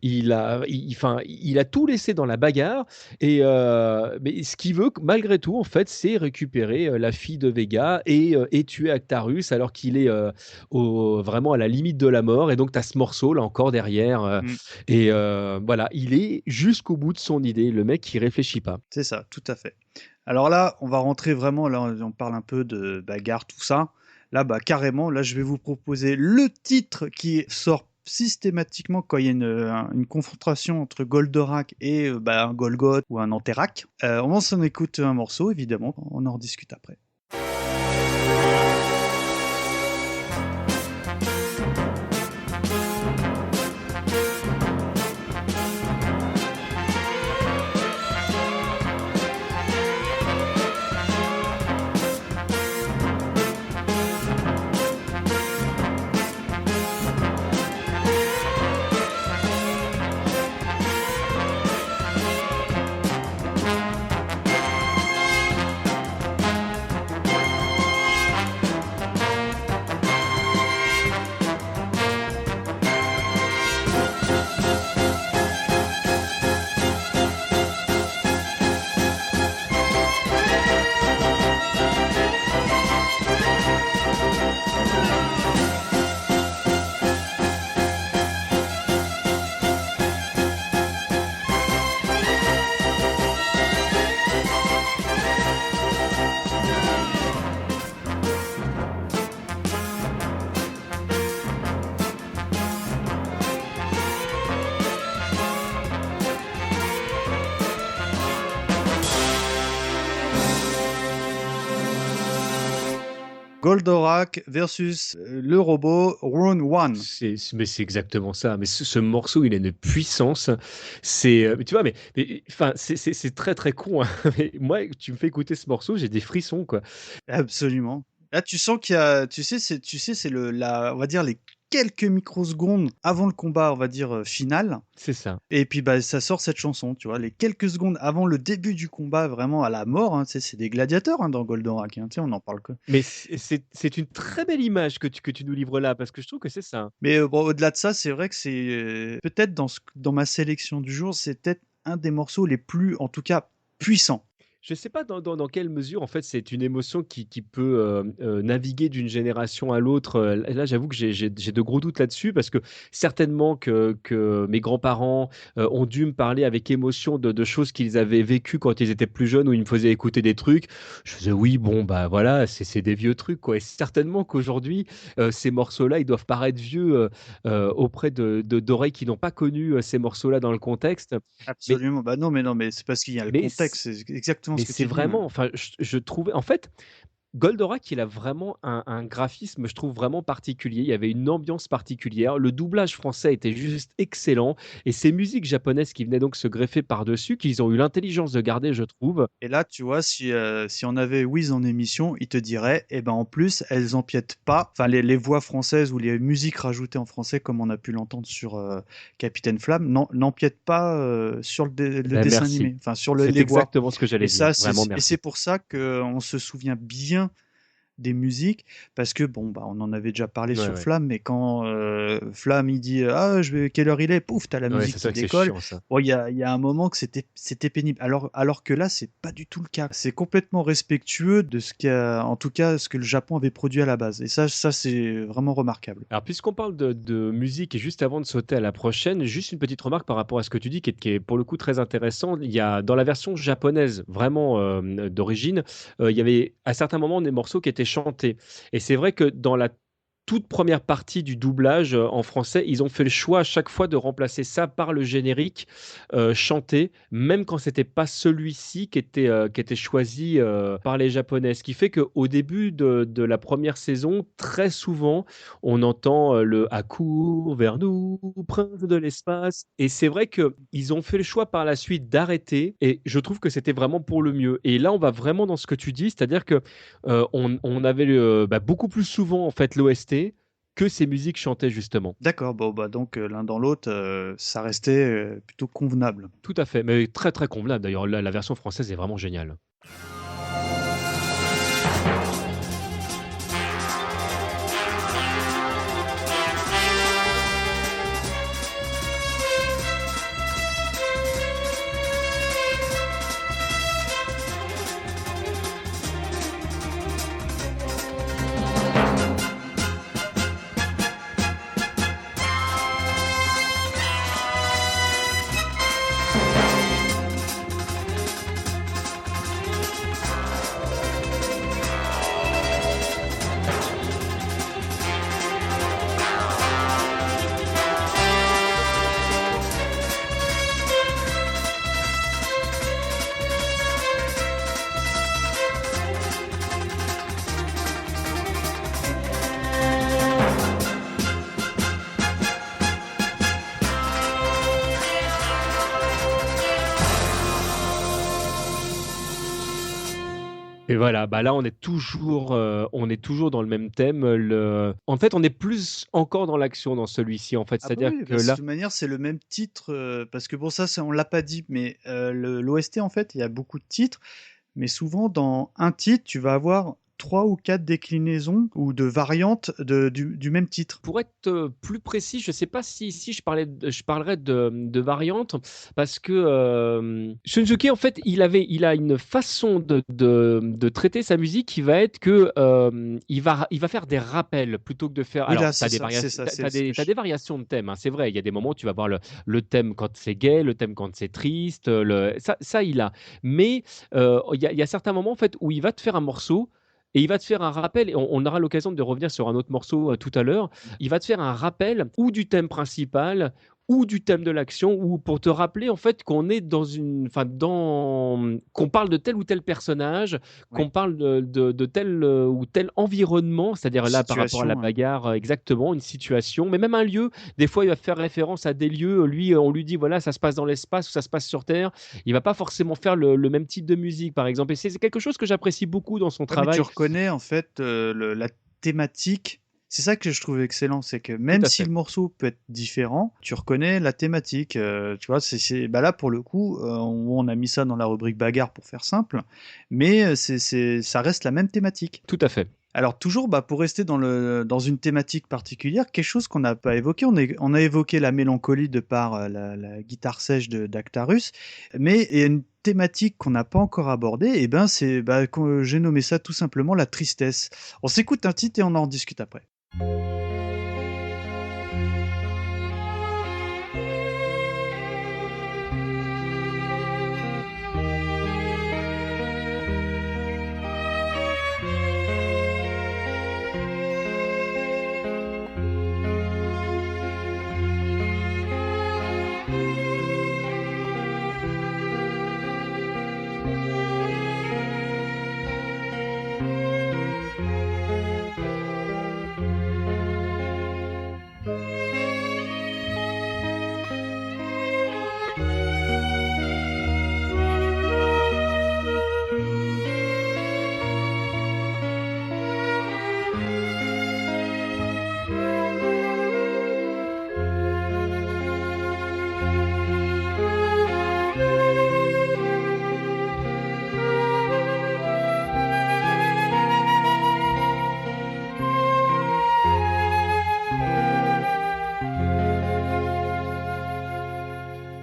Enfin, il a tout laissé dans la bagarre. Mais ce qu'il veut, malgré tout, en fait, c'est récupérer la fille de Vega et tuer Actarus alors qu'il est vraiment à la limite de la mort. Et donc, tu as ce morceau, là encore, derrière. mm, Voilà, il est jusqu'au bout de son idée. Le mec, il réfléchit pas. c'est ça, tout à fait. Alors là, on va rentrer vraiment, là on parle un peu de bagarre, tout ça. Là, bah carrément, là je vais vous proposer le titre qui sort systématiquement quand il y a une confrontation entre Goldorak et bah, un Golgoth ou un Anterac. On s'en écoute un morceau, évidemment, on en rediscute après. Goldorak versus le robot Round One. Mais c'est exactement ça. Mais ce morceau, il a une puissance. Tu vois, enfin, c'est très très con, hein. Mais moi, tu me fais écouter ce morceau, j'ai des frissons, quoi. Absolument. Là, tu sens qu'il y a, c'est on va dire les quelques microsecondes avant le combat, on va dire final. C'est ça. Et puis bah ça sort cette chanson, tu vois, les quelques secondes avant le début du combat, vraiment à la mort. Hein, tu sais, c'est des gladiateurs hein, dans Goldorak. Hein, tu sais, on en parle que. Mais c'est une très belle image que tu nous livres là, parce que je trouve que c'est ça, hein. Mais bon, au-delà de ça, c'est vrai que c'est peut-être dans ma sélection du jour, c'est peut-être un des morceaux les plus, en tout cas, puissants. Je sais pas dans quelle mesure, en fait, c'est une émotion qui peut naviguer d'une génération à l'autre. Là, j'avoue que j'ai de gros doutes là-dessus parce que certainement que mes grands-parents ont dû me parler avec émotion de choses qu'ils avaient vécues quand ils étaient plus jeunes où ils me faisaient écouter des trucs. Je faisais oui, bon, bah voilà, c'est des vieux trucs, quoi. Et certainement qu'aujourd'hui, ces morceaux-là, ils doivent paraître vieux auprès d'oreilles qui n'ont pas connu ces morceaux-là dans le contexte. Mais, Absolument. Bah non, mais c'est parce qu'il y a le mais contexte. C'est exactement mais ce que c'est tu dis. Ouais. vraiment, enfin, je trouvais, en fait, Goldorak, il a vraiment un graphisme, je trouve, vraiment particulier. Il y avait une ambiance particulière. Le doublage français était juste excellent. Et ces musiques japonaises qui venaient donc se greffer par-dessus, qu'ils ont eu l'intelligence de garder, je trouve. Et là, tu vois, si on avait Wiz en émission, il te dirait, eh ben en plus, elles empiètent pas, enfin les voix françaises ou les musiques rajoutées en français, comme on a pu l'entendre sur Capitaine Flamme, n'empiètent pas sur le Ben, dessin merci. animé, enfin sur C'est les voix. exactement ce que j'allais Et dire. ça, Vraiment, et merci. c'est pour ça qu'on se souvient bien des musiques, parce que bon, bah, on en avait déjà parlé Ouais, sur ouais. Flamme, mais quand Flamme il dit ah quelle heure il est, pouf, t'as la Ouais, musique c'est qui ça que c'est décolle. chiant, ça. Bon, il y a un moment que c'était pénible, alors que là c'est pas du tout le cas. C'est complètement respectueux de en tout cas ce que le Japon avait produit à la base, et ça c'est vraiment remarquable. Alors, puisqu'on parle de musique, et juste avant de sauter à la prochaine, juste une petite remarque par rapport à ce que tu dis, qui est pour le coup très intéressant. Il y a dans la version japonaise, vraiment d'origine, il y avait à certains moments des morceaux qui étaient chantés. Et c'est vrai que dans la toute première partie du doublage en français, ils ont fait le choix à chaque fois de remplacer ça par le générique chanté, même quand c'était pas celui-ci qui était choisi par les Japonais. Ce qui fait qu'au début de la première saison, très souvent, on entend le accourt vers nous, prince de l'espace. Et c'est vrai qu'ils ont fait le choix par la suite d'arrêter. Et je trouve que c'était vraiment pour le mieux. Et là, on va vraiment dans ce que tu dis, c'est-à-dire que on avait beaucoup plus souvent en fait l'OST que ces musiques chantées justement. D'accord, bon, bah donc l'un dans l'autre, ça restait plutôt convenable. Tout à fait, mais très très convenable. D'ailleurs, la version française est vraiment géniale. Et voilà, bah là on est toujours dans le même thème. En fait, on est plus encore dans l'action dans celui-ci. En fait, Ah bah c'est-à-dire oui, que de là, toute manière, c'est le même titre, parce que bon, ça, on l'a pas dit, mais l'OST, en fait, il y a beaucoup de titres, mais souvent, dans un titre, tu vas avoir 3 ou 4 déclinaisons ou de variantes du même titre. pour être plus précis, je ne sais pas si ici je parlerais de variantes, parce que Shunsuke, en fait, il a une façon de traiter sa musique qui va être que il va faire des rappels plutôt que de faire. Oui, Alors, là, tu as c'est ça, c'est ça. t'as des variations de thèmes, hein, c'est vrai. Il y a des moments où tu vas voir le thème quand c'est gay, le thème quand c'est triste. Ça, il a. Mais il y a certains moments en fait, où il va te faire un morceau. Et il va te faire un rappel, et on aura l'occasion de revenir sur un autre morceau tout à l'heure. Il va te faire un rappel ou du thème principal ou du thème de l'action, ou pour te rappeler en fait qu'on est qu'on parle de tel ou tel personnage, Oui. qu'on parle de tel ou tel environnement, c'est-à-dire là par rapport à la Situation, bagarre, exactement, une situation, mais même un lieu. Des fois, il va faire référence à des lieux. Lui, on lui dit voilà, ça se passe dans l'espace ou ça se passe sur Terre. Il va pas forcément faire le même type de musique, par exemple. Et c'est quelque chose que j'apprécie beaucoup dans son Ouais, mais tu travail. reconnais, en fait, la thématique. C'est ça que je trouve excellent, c'est que Tout même à si fait. le morceau peut être différent, tu reconnais la thématique. Tu vois, bah là, pour le coup, on a mis ça dans la rubrique bagarre pour faire simple, mais ça reste la même thématique. Tout à fait. Alors toujours, bah, pour rester dans une thématique particulière, quelque chose qu'on n'a pas évoqué, on a évoqué la mélancolie de par la guitare sèche d'Actarus, mais il y a une thématique qu'on n'a pas encore abordée, et ben j'ai nommé ça tout simplement la tristesse. On s'écoute un titre et on en discute après.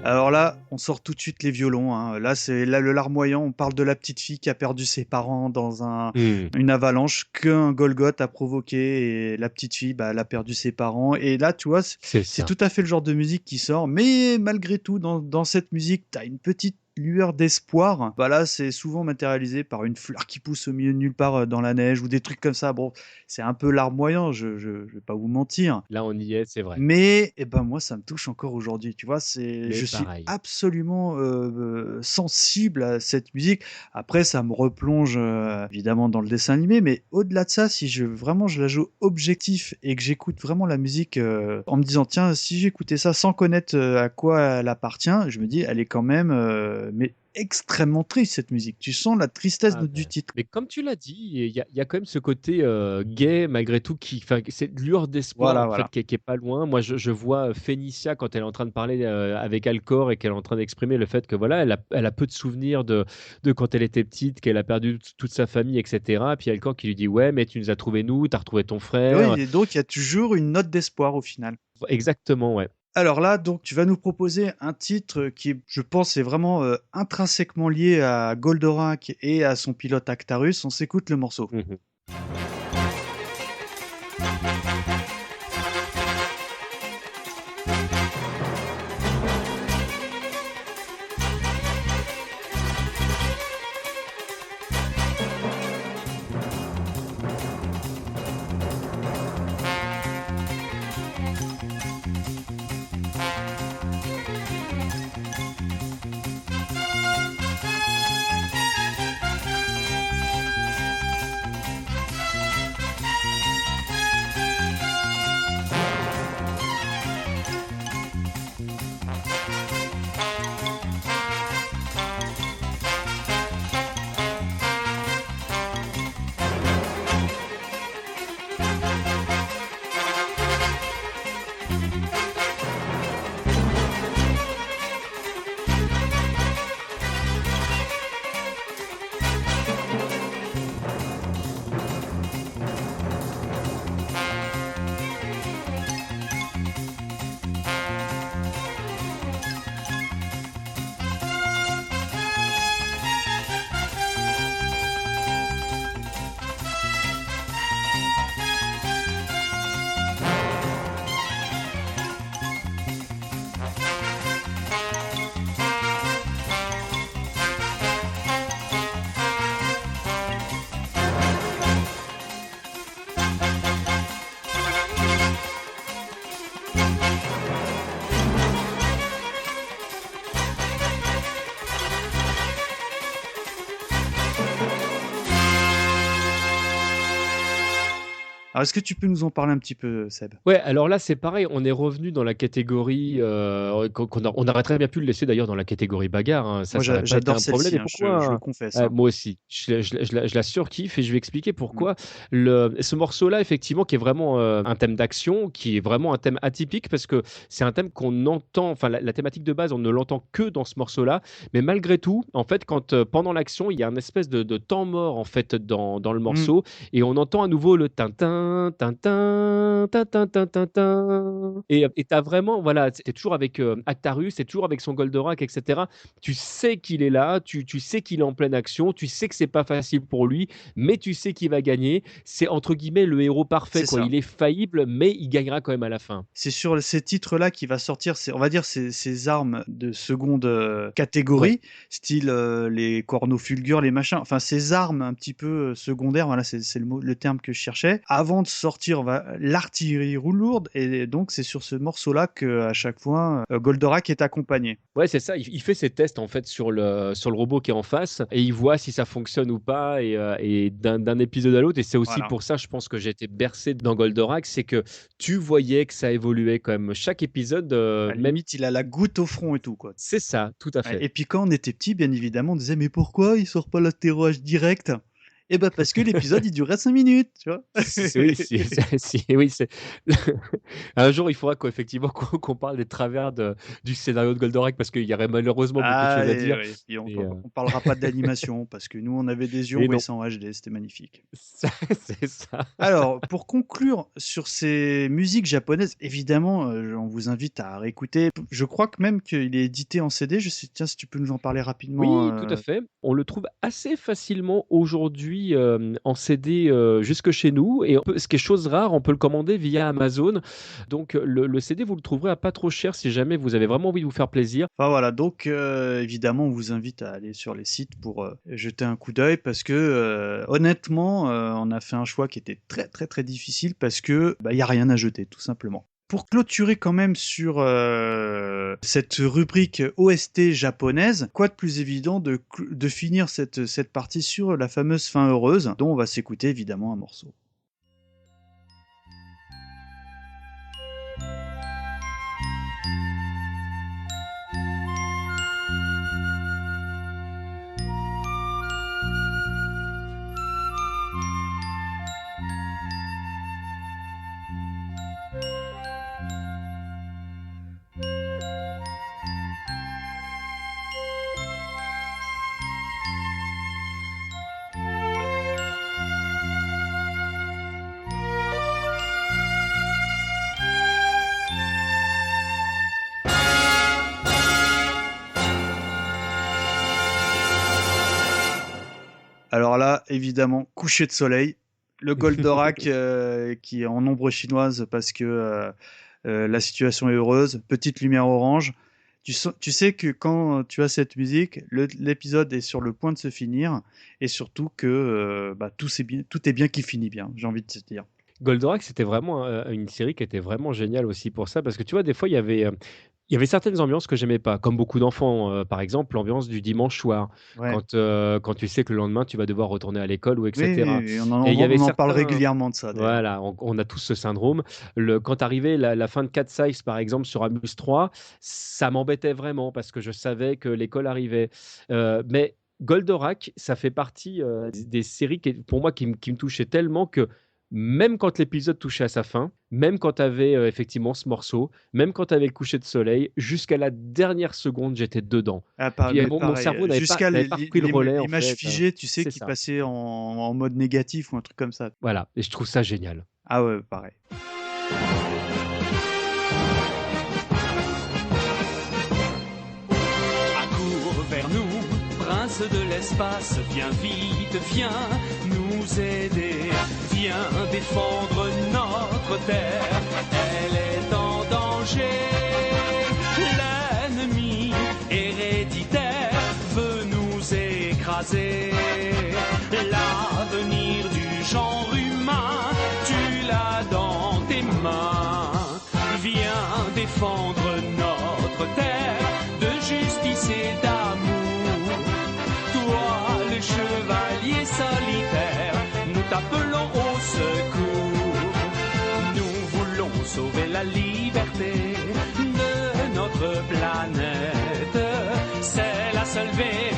Alors là, on sort tout de suite les violons, hein. Là, c'est là le larmoyant. On parle de la petite fille qui a perdu ses parents dans une avalanche qu'un Golgoth a provoqué. Et la petite fille, bah, elle a perdu ses parents. Et là, tu vois, C'est c'est ça. tout à fait le genre de musique qui sort. Mais malgré tout, dans cette musique, tu as une petite lueur d'espoir. Bah là, c'est souvent matérialisé par une fleur qui pousse au milieu de nulle part dans la neige ou des trucs comme ça. Bon, c'est un peu larmoyant, je vais pas vous mentir. Là, on y est, c'est vrai. Mais eh ben moi, ça me touche encore aujourd'hui. Tu vois, Mais je suis pareil. absolument sensible à cette musique. Après, ça me replonge évidemment dans le dessin animé, mais au-delà de ça, si vraiment je la joue objectif et que j'écoute vraiment la musique en me disant tiens, si j'écoutais ça sans connaître à quoi elle appartient, je me dis elle est quand même mais extrêmement triste cette musique. Tu sens la tristesse Ah du ben, titre. mais comme tu l'as dit, il y a quand même ce côté gai malgré tout enfin, cette lueur d'espoir Voilà, en fait voilà. qui est pas loin. Moi, je vois Phénicia quand elle est en train de parler avec Alcor et qu'elle est en train d'exprimer le fait que voilà, elle a peu de souvenirs de quand elle était petite, qu'elle a perdu toute sa famille, etc. Puis Alcor qui lui dit ouais, mais tu nous as trouvé nous, t'as retrouvé ton Et oui, frère. et donc il y a toujours une note d'espoir au final. Exactement, ouais. Alors là, donc, tu vas nous proposer un titre qui, je pense, est vraiment intrinsèquement lié à Goldorak et à son pilote Actarus. On s'écoute le morceau. Mhm. Alors, est-ce que tu peux nous en parler un petit peu, Seb? Ouais, alors là, c'est pareil, on est revenu dans la catégorie, on aurait très bien pu le laisser d'ailleurs dans la catégorie bagarre, hein, Moi, ça aurait pas été j'adore un problème. celle-ci, Et hein, je le pourquoi? confesse, hein. Moi aussi, je la surkiffe et je vais expliquer Mm. pourquoi. Ce morceau-là, effectivement, qui est vraiment un thème d'action, qui est vraiment un thème atypique parce que c'est un thème qu'on entend, enfin la thématique de base, on ne l'entend que dans ce morceau-là, mais malgré tout, en fait, quand pendant l'action, il y a un espèce de temps mort en fait dans le Mm. morceau et on entend à nouveau le tintin, tintin, tintin, tintin, tintin. Et t'as vraiment, voilà, t'es toujours avec Actarus, t'es toujours avec son Goldorak, etc. Tu sais qu'il est là, tu sais qu'il est en pleine action, tu sais que c'est pas facile pour lui, mais tu sais qu'il va gagner. C'est entre guillemets le héros parfait, C'est quoi. ça. Il est faillible, mais il gagnera quand même à la fin. C'est sur ces titres-là qui va sortir, on va dire, ces armes de seconde Ouais. catégorie, style les corneaux fulgures, les machins, enfin ces armes un petit peu secondaires, voilà, c'est le terme que je cherchais, avant de sortir l'artillerie lourde, et donc c'est sur ce morceau-là que à chaque fois Goldorak est accompagné. Ouais, c'est ça. Il fait ses tests en fait sur le robot qui est en face et il voit si ça fonctionne ou pas. Et d'un épisode à l'autre, et c'est aussi Voilà. pour ça, je pense que j'ai été bercé dans Goldorak, c'est que tu voyais que ça évoluait quand même. Chaque épisode, À la même. limite, il a la goutte au front et tout, quoi. C'est ça, tout à Ouais, fait. et puis quand on était petit, bien évidemment, on disait mais pourquoi il sort pas l'astéroïde direct? Eh ben parce que l'épisode il durait 5 minutes, tu vois. Oui, oui, un jour, il faudra qu'effectivement qu'on parle des travers du scénario de Goldorak parce qu'il y aurait malheureusement beaucoup de choses à Allez, dire. oui. Et Et, on parlera pas d'animation parce que nous on avait des yeux, on et voyait non, ça en HD, c'était magnifique. c'est ça. Alors, pour conclure sur ces musiques japonaises, évidemment, on vous invite à réécouter. Je crois que même qu'il est édité en CD. Je sais, tiens, si tu peux nous en parler rapidement. Oui, tout à fait. On le trouve assez facilement aujourd'hui aujourd'hui en CD jusque chez nous. Et ce qui est chose rare, on peut le commander via Amazon. Donc le CD, vous le trouverez à pas trop cher si jamais vous avez vraiment envie de vous faire plaisir. Enfin voilà, donc évidemment, on vous invite à aller sur les sites pour jeter un coup d'œil parce que honnêtement, on a fait un choix qui était très très très difficile parce que y a rien à jeter, tout simplement. Pour clôturer quand même sur cette rubrique OST japonaise, quoi de plus évident de finir cette partie sur la fameuse fin heureuse, dont on va s'écouter évidemment un morceau. Alors là, évidemment, coucher de soleil, le Goldorak qui est en ombre chinoise parce que la situation est heureuse, petite lumière orange. Tu sais que quand tu as cette musique, l'épisode est sur le point de se finir et surtout que tout est bien qui finit bien, j'ai envie de te dire. Goldorak, c'était vraiment une série qui était vraiment géniale aussi pour ça, parce que tu vois, des fois, il y avait certaines ambiances que j'aimais pas, comme beaucoup d'enfants. Par exemple, l'ambiance du dimanche soir, Ouais. quand tu sais que le lendemain, tu vas devoir retourner à l'école ou Oui, etc. oui, Et il y avait on en parle certains... régulièrement de ça, d'ailleurs. Voilà, on a tous ce syndrome. Quand arrivait la fin de Cat Size, par exemple, sur Amuse 3, ça m'embêtait vraiment parce que je savais que l'école arrivait. Mais Goldorak, ça fait partie des séries pour moi qui me touchaient tellement que même quand l'épisode touchait à sa fin, même quand tu avais effectivement ce morceau, même quand tu avais le coucher de soleil, jusqu'à la dernière seconde, j'étais dedans. Ah, Puis, mais mon pareil, cerveau n'avait jusqu'à pas repris le relais, en l'image fait. figée, tu sais, C'est qui ça. passait en mode négatif ou un truc comme ça. Voilà, et je trouve ça génial. Ah ouais, pareil. Accours vers nous, prince de l'espace, viens vite, viens nous aider, viens défendre notre terre, elle est en danger. L'ennemi héréditaire veut nous écraser. L'avenir du genre humain, tu l'as dans tes mains. Viens défendre notre terre de justice et d'amour. Toi, le chevalier solitaire, nous t'appelons au secours. Nous voulons sauver la liberté de notre planète. C'est la seule vérité.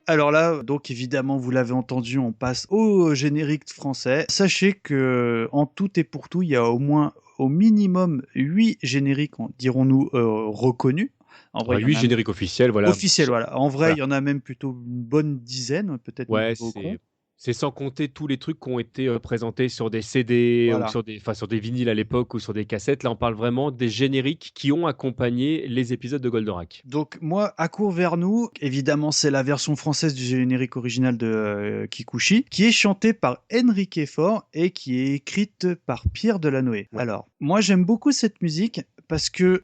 Alors là, donc évidemment, vous l'avez entendu, on passe au générique français. Sachez que en tout et pour tout, il y a au minimum 8 génériques, dirons-nous, reconnus. En vrai, il y en 8 a génériques officiels, voilà. officiels, voilà. En vrai, Voilà. il y en a même plutôt une bonne dizaine, peut-être Ouais, même au compte. c'est sans compter tous les trucs qui ont été présentés sur des CD Voilà. ou sur des vinyles à l'époque ou sur des cassettes. Là, on parle vraiment des génériques qui ont accompagné les épisodes de Goldorak. Donc moi, Accours vers nous, évidemment, c'est la version française du générique original de Kikuchi, qui est chantée par Enrique Faure et qui est écrite par Pierre Delanoë. Ouais. Alors, moi, j'aime beaucoup cette musique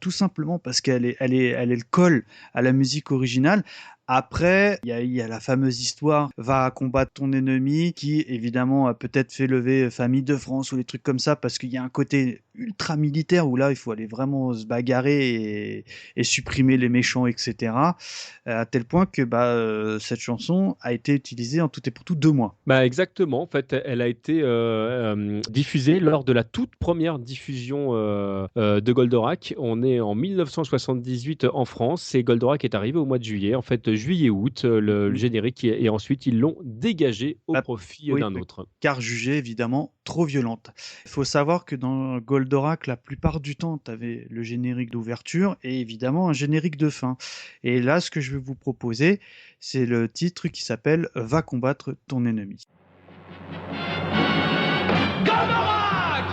tout simplement parce qu'elle elle colle à la musique originale. Après, il y a la fameuse histoire va combattre ton ennemi qui évidemment a peut-être fait lever Famille de France ou des trucs comme ça parce qu'il y a un côté ultra militaire où là il faut aller vraiment se bagarrer et supprimer les méchants, etc. À tel point que cette chanson a été utilisée en tout et pour tout 2 mois. Bah exactement, en fait, elle a été diffusée lors de la toute première diffusion de Goldorak. On est en 1978 en France et Goldorak est arrivé au mois de juillet, en fait juillet-août, le générique, et ensuite ils l'ont dégagé au profit d'un autre. Car jugée évidemment trop violente. Il faut savoir que dans Goldorak, la plupart du temps, tu avais le générique d'ouverture et évidemment un générique de fin. Et là, ce que je vais vous proposer, c'est le titre qui s'appelle Va combattre ton ennemi. Goldorak!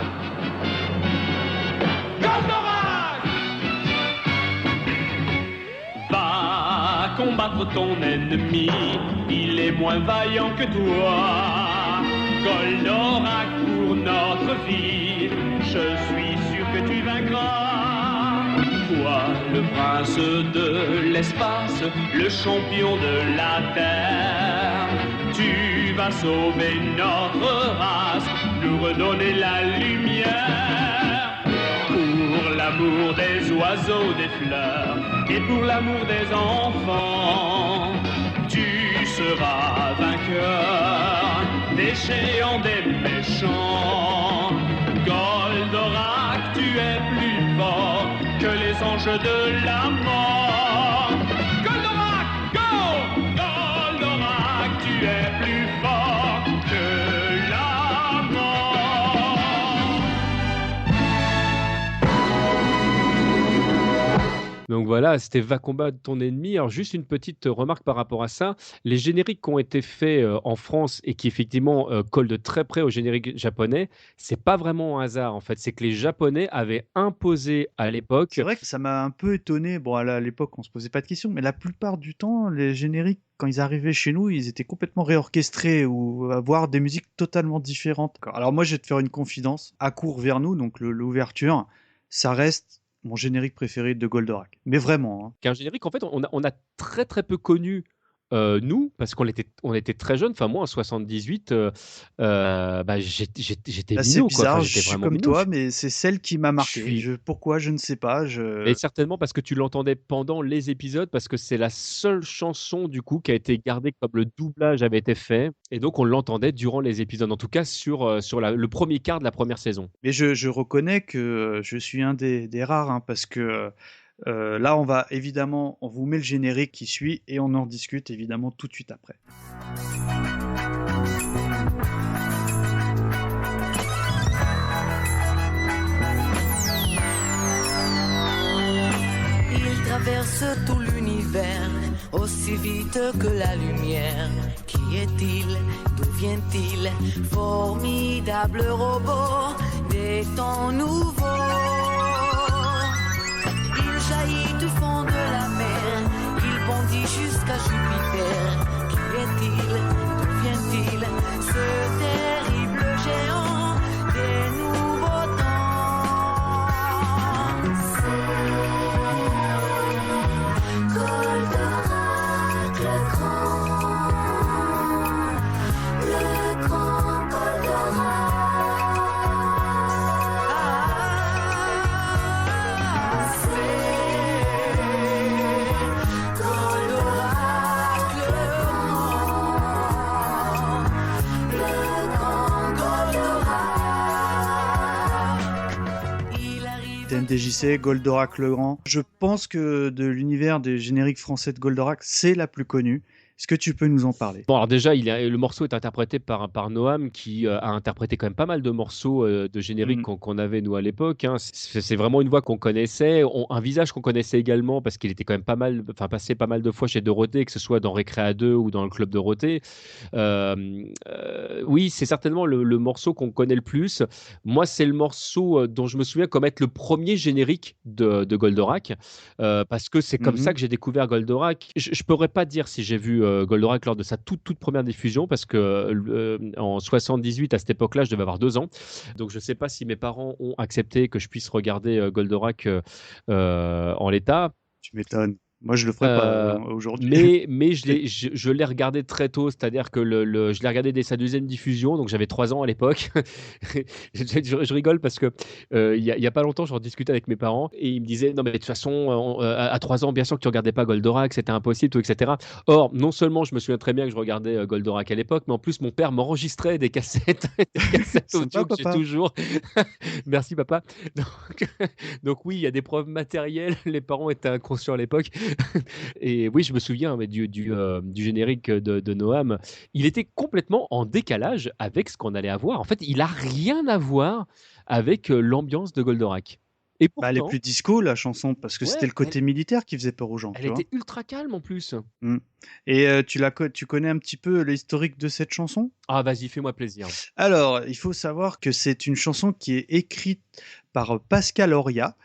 Goldorak! Va combattre ton ennemi, il est moins vaillant que toi. Goldorak pour notre vie, je suis sûr que tu vaincras. Toi, le prince de l'espace, le champion de la terre, tu vas sauver notre race, nous redonner la lumière. Pour l'amour des oiseaux, des fleurs, et pour l'amour des enfants, tu seras vainqueur des géants, des méchants. Goldorak, tu es plus fort que les anges de la mort. Goldorak, go! Goldorak, tu es plus fort que la mort. Donc voilà, c'était Va combattre ton ennemi. Alors juste une petite remarque par rapport à ça. Les génériques qui ont été faits en France et qui effectivement collent de très près au générique japonais, c'est pas vraiment un hasard en fait. C'est que les Japonais avaient imposé à l'époque. C'est vrai que ça m'a un peu étonné. Bon, à l'époque, on se posait pas de questions, mais la plupart du temps, les génériques, quand ils arrivaient chez nous, ils étaient complètement réorchestrés ou avoir des musiques totalement différentes. Alors moi, je vais te faire une confidence. Accours vers nous, donc l'ouverture, ça reste mon générique préféré de Goldorak. Mais vraiment, hein. Qu'un générique, en fait, on a très très peu connu. Nous, parce on était très jeunes, enfin moi en 78, j'étais Là, c'est minot, quoi. bizarre, Enfin, je j'étais suis vraiment comme minot. toi, mais c'est celle qui m'a marqué. suis- Pourquoi, je ne sais pas. Et certainement parce que tu l'entendais pendant les épisodes, parce que c'est la seule chanson du coup qui a été gardée comme le doublage avait été fait, et donc on l'entendait durant les épisodes, en tout cas sur le premier quart de la première saison. Mais je reconnais que je suis un des rares, hein, parce que là, on vous met le générique qui suit et on en discute évidemment tout de suite après. Il traverse tout l'univers aussi vite que la lumière. Qui est-il? D'où vient-il? Formidable robot des temps nouveaux. Il jaillit du fond de la mer, il bondit jusqu'à Jupiter. Qui est-il? D'où vient-il? Ce terrible géant des nouveaux temps. Goldorak le grand Goldorak. TMDJC, Goldorak le Grand. Je pense que de l'univers des génériques français de Goldorak, c'est la plus connue. Est-ce que tu peux nous en parler? Bon, alors déjà, le morceau est interprété par Noam, qui a interprété quand même pas mal de morceaux de génériques qu'on avait, nous, à l'époque, hein. C'est vraiment une voix qu'on connaissait, un visage qu'on connaissait également, parce qu'il était quand même passé pas mal de fois chez Dorothée, que ce soit dans Récréa 2 ou dans le Club Dorothée. Oui, c'est certainement le morceau qu'on connaît le plus. Moi, c'est le morceau dont je me souviens comme être le premier générique de Goldorak, parce que c'est comme ça que j'ai découvert Goldorak. Je ne pourrais pas dire si j'ai vu Goldorak lors de sa toute première diffusion, parce que en 78, à cette époque-là, je devais avoir 2 ans. Donc, je ne sais pas si mes parents ont accepté que je puisse regarder Goldorak en l'état. Tu m'étonnes. Moi, je le ferais pas aujourd'hui. Mais je l'ai regardé très tôt, c'est-à-dire que je l'ai regardé dès sa deuxième diffusion, donc j'avais 3 ans à l'époque. Je rigole parce que il y a pas longtemps, j'en discutais avec mes parents et ils me disaient non mais de toute façon à 3 ans, bien sûr que tu regardais pas Goldorak, c'était impossible, tout, etc. Or, non seulement je me souviens très bien que je regardais Goldorak à l'époque, mais en plus mon père m'enregistrait des cassettes, audio que j'ai toujours. Merci papa. Donc oui, il y a des preuves matérielles. Les parents étaient inconscients à l'époque. Et oui, je me souviens du générique de Noam. Il était complètement en décalage avec ce qu'on allait avoir. En fait, il a rien à voir avec l'ambiance de Goldorak. Et Bah, elle est pourtant, plus disco, la chanson, parce que c'était ouais, le côté militaire qui faisait peur aux gens, elle tu vois. était ultra calme en plus. Et tu connais un petit peu l'historique de cette chanson? Ah, vas-y, fais-moi plaisir. Alors, il faut savoir que c'est une chanson qui est écrite par Pascal Auria.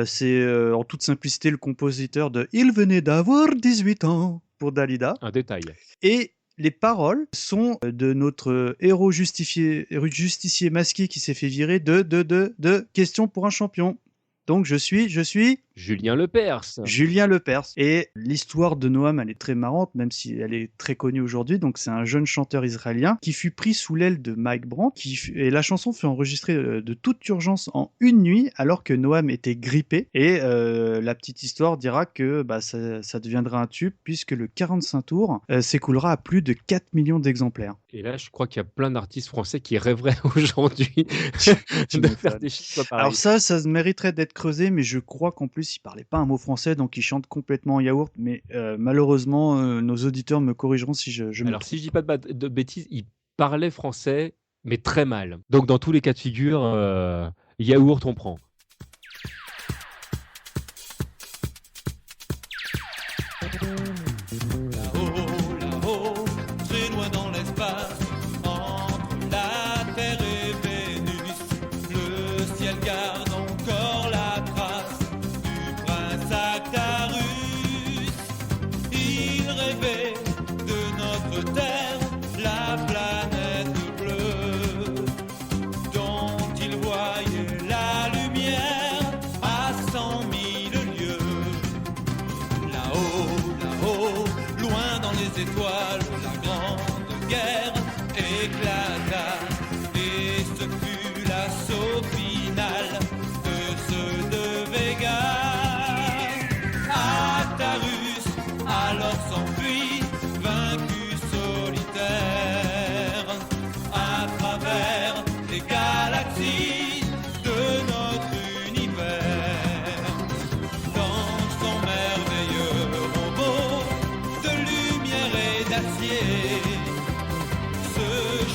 C'est en toute simplicité le compositeur de Il venait d'avoir 18 ans pour Dalida. Un détail. Et les paroles sont de notre héros justicier masqué qui s'est fait virer de Question pour un champion. Donc je suis Julien Lepers. Julien Lepers. Et l'histoire de Noam, elle est très marrante, même si elle est très connue aujourd'hui. Donc c'est un jeune chanteur israélien qui fut pris sous l'aile de Mike Brandt. Et la chanson fut enregistrée de toute urgence en une nuit, alors que Noam était grippé. Et la petite histoire dira que ça deviendra un tube, puisque le 45 tours s'écoulera à plus de 4 millions d'exemplaires. Et là, je crois qu'il y a plein d'artistes français qui rêveraient aujourd'hui de faire des chiffres pareils. Alors ça mériterait d'être creusé, mais je crois qu'en plus, il parlait pas un mot français, donc il chante complètement en yaourt. Mais malheureusement, nos auditeurs me corrigeront si je me Alors, trompe. si je dis pas de bêtises, il parlait français, mais très mal. Donc, dans tous les cas de figure, yaourt, on prend. Là-haut, très loin dans l'espace, entre la Terre et Vénus, le ciel garde encore la trace du prince Actarus. Il rêvait de notre Terre, la planète bleue, dont il voyait la lumière à 100 000 lieues. Là-haut, loin dans les étoiles, la grande guerre éclata. Et ce fut l'assaut final de ceux de Vega. Actarus alors s'enfuit, vaincu solitaire, à travers les galaxies de notre univers. Dans son merveilleux robot de lumière et d'acier, ce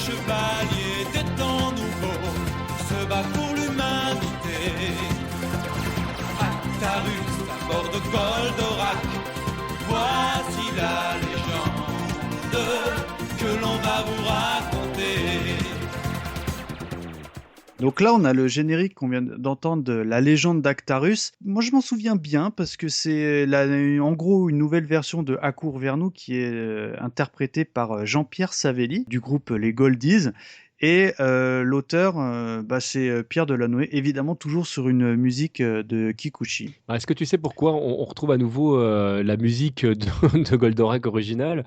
chevalier des temps nouveaux se bat pour l'humanité. Actarus à bord de Goldorak, voici la légende que l'on va vous raconter. Donc là, on a le générique qu'on vient d'entendre de La légende d'Actarus. Moi, je m'en souviens bien parce que c'est en gros une nouvelle version de À court vers nous qui est interprétée par Jean-Pierre Savelli du groupe Les Goldies. Et l'auteur, c'est Pierre Delanoë, évidemment toujours sur une musique de Kikuchi. Est-ce que tu sais pourquoi on retrouve à nouveau la musique de Goldorak originale?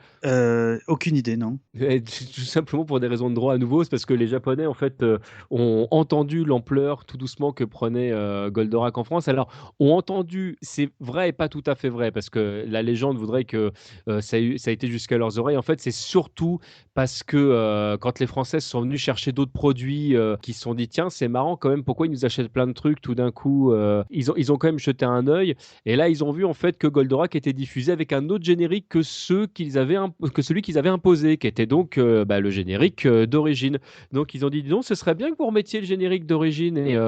Aucune idée, non. Et tout simplement pour des raisons de droit à nouveau, c'est parce que les Japonais en fait ont entendu l'ampleur tout doucement que prenait Goldorak en France. Alors ont entendu, c'est vrai et pas tout à fait vrai, parce que la légende voudrait que ça a été jusqu'à leurs oreilles. En fait, c'est surtout parce que quand les Français sont venus chercher d'autres produits qui se sont dit tiens, c'est marrant quand même, pourquoi ils nous achètent plein de trucs tout d'un coup, ils ont quand même jeté un œil, et là ils ont vu en fait que Goldorak était diffusé avec un autre générique que celui qu'ils avaient imposé, qui était donc le générique d'origine. Donc ils ont dit non, ce serait bien que vous remettiez le générique d'origine, et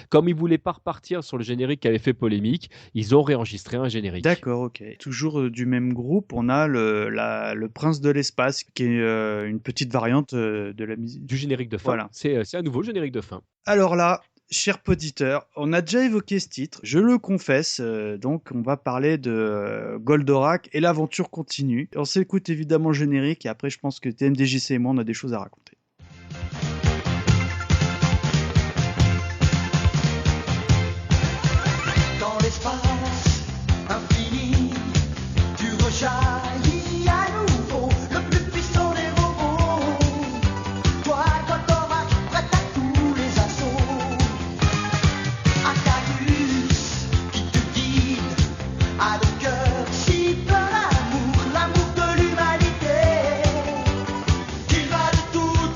comme ils voulaient pas repartir sur le générique qui avait fait polémique, ils ont réenregistré un générique. D'accord, ok. Toujours du même groupe, on a le Prince de l'espace, qui est une petite variante de la musique. Du générique de fin. Voilà. C'est à nouveau le générique de fin. Alors là, cher poditeur, on a déjà évoqué ce titre, je le confesse, donc on va parler de Goldorak et l'aventure continue. On s'écoute évidemment le générique et après je pense que TMDJC et moi on a des choses à raconter. Dans l'espace infini, tu rejaillis à nouveau, le plus puissant des robots. Toi, Goldorak, prête à tous les assauts. Actarus qui te guide, a le cœur si plein d'amour, l'amour de l'humanité. Il va de toute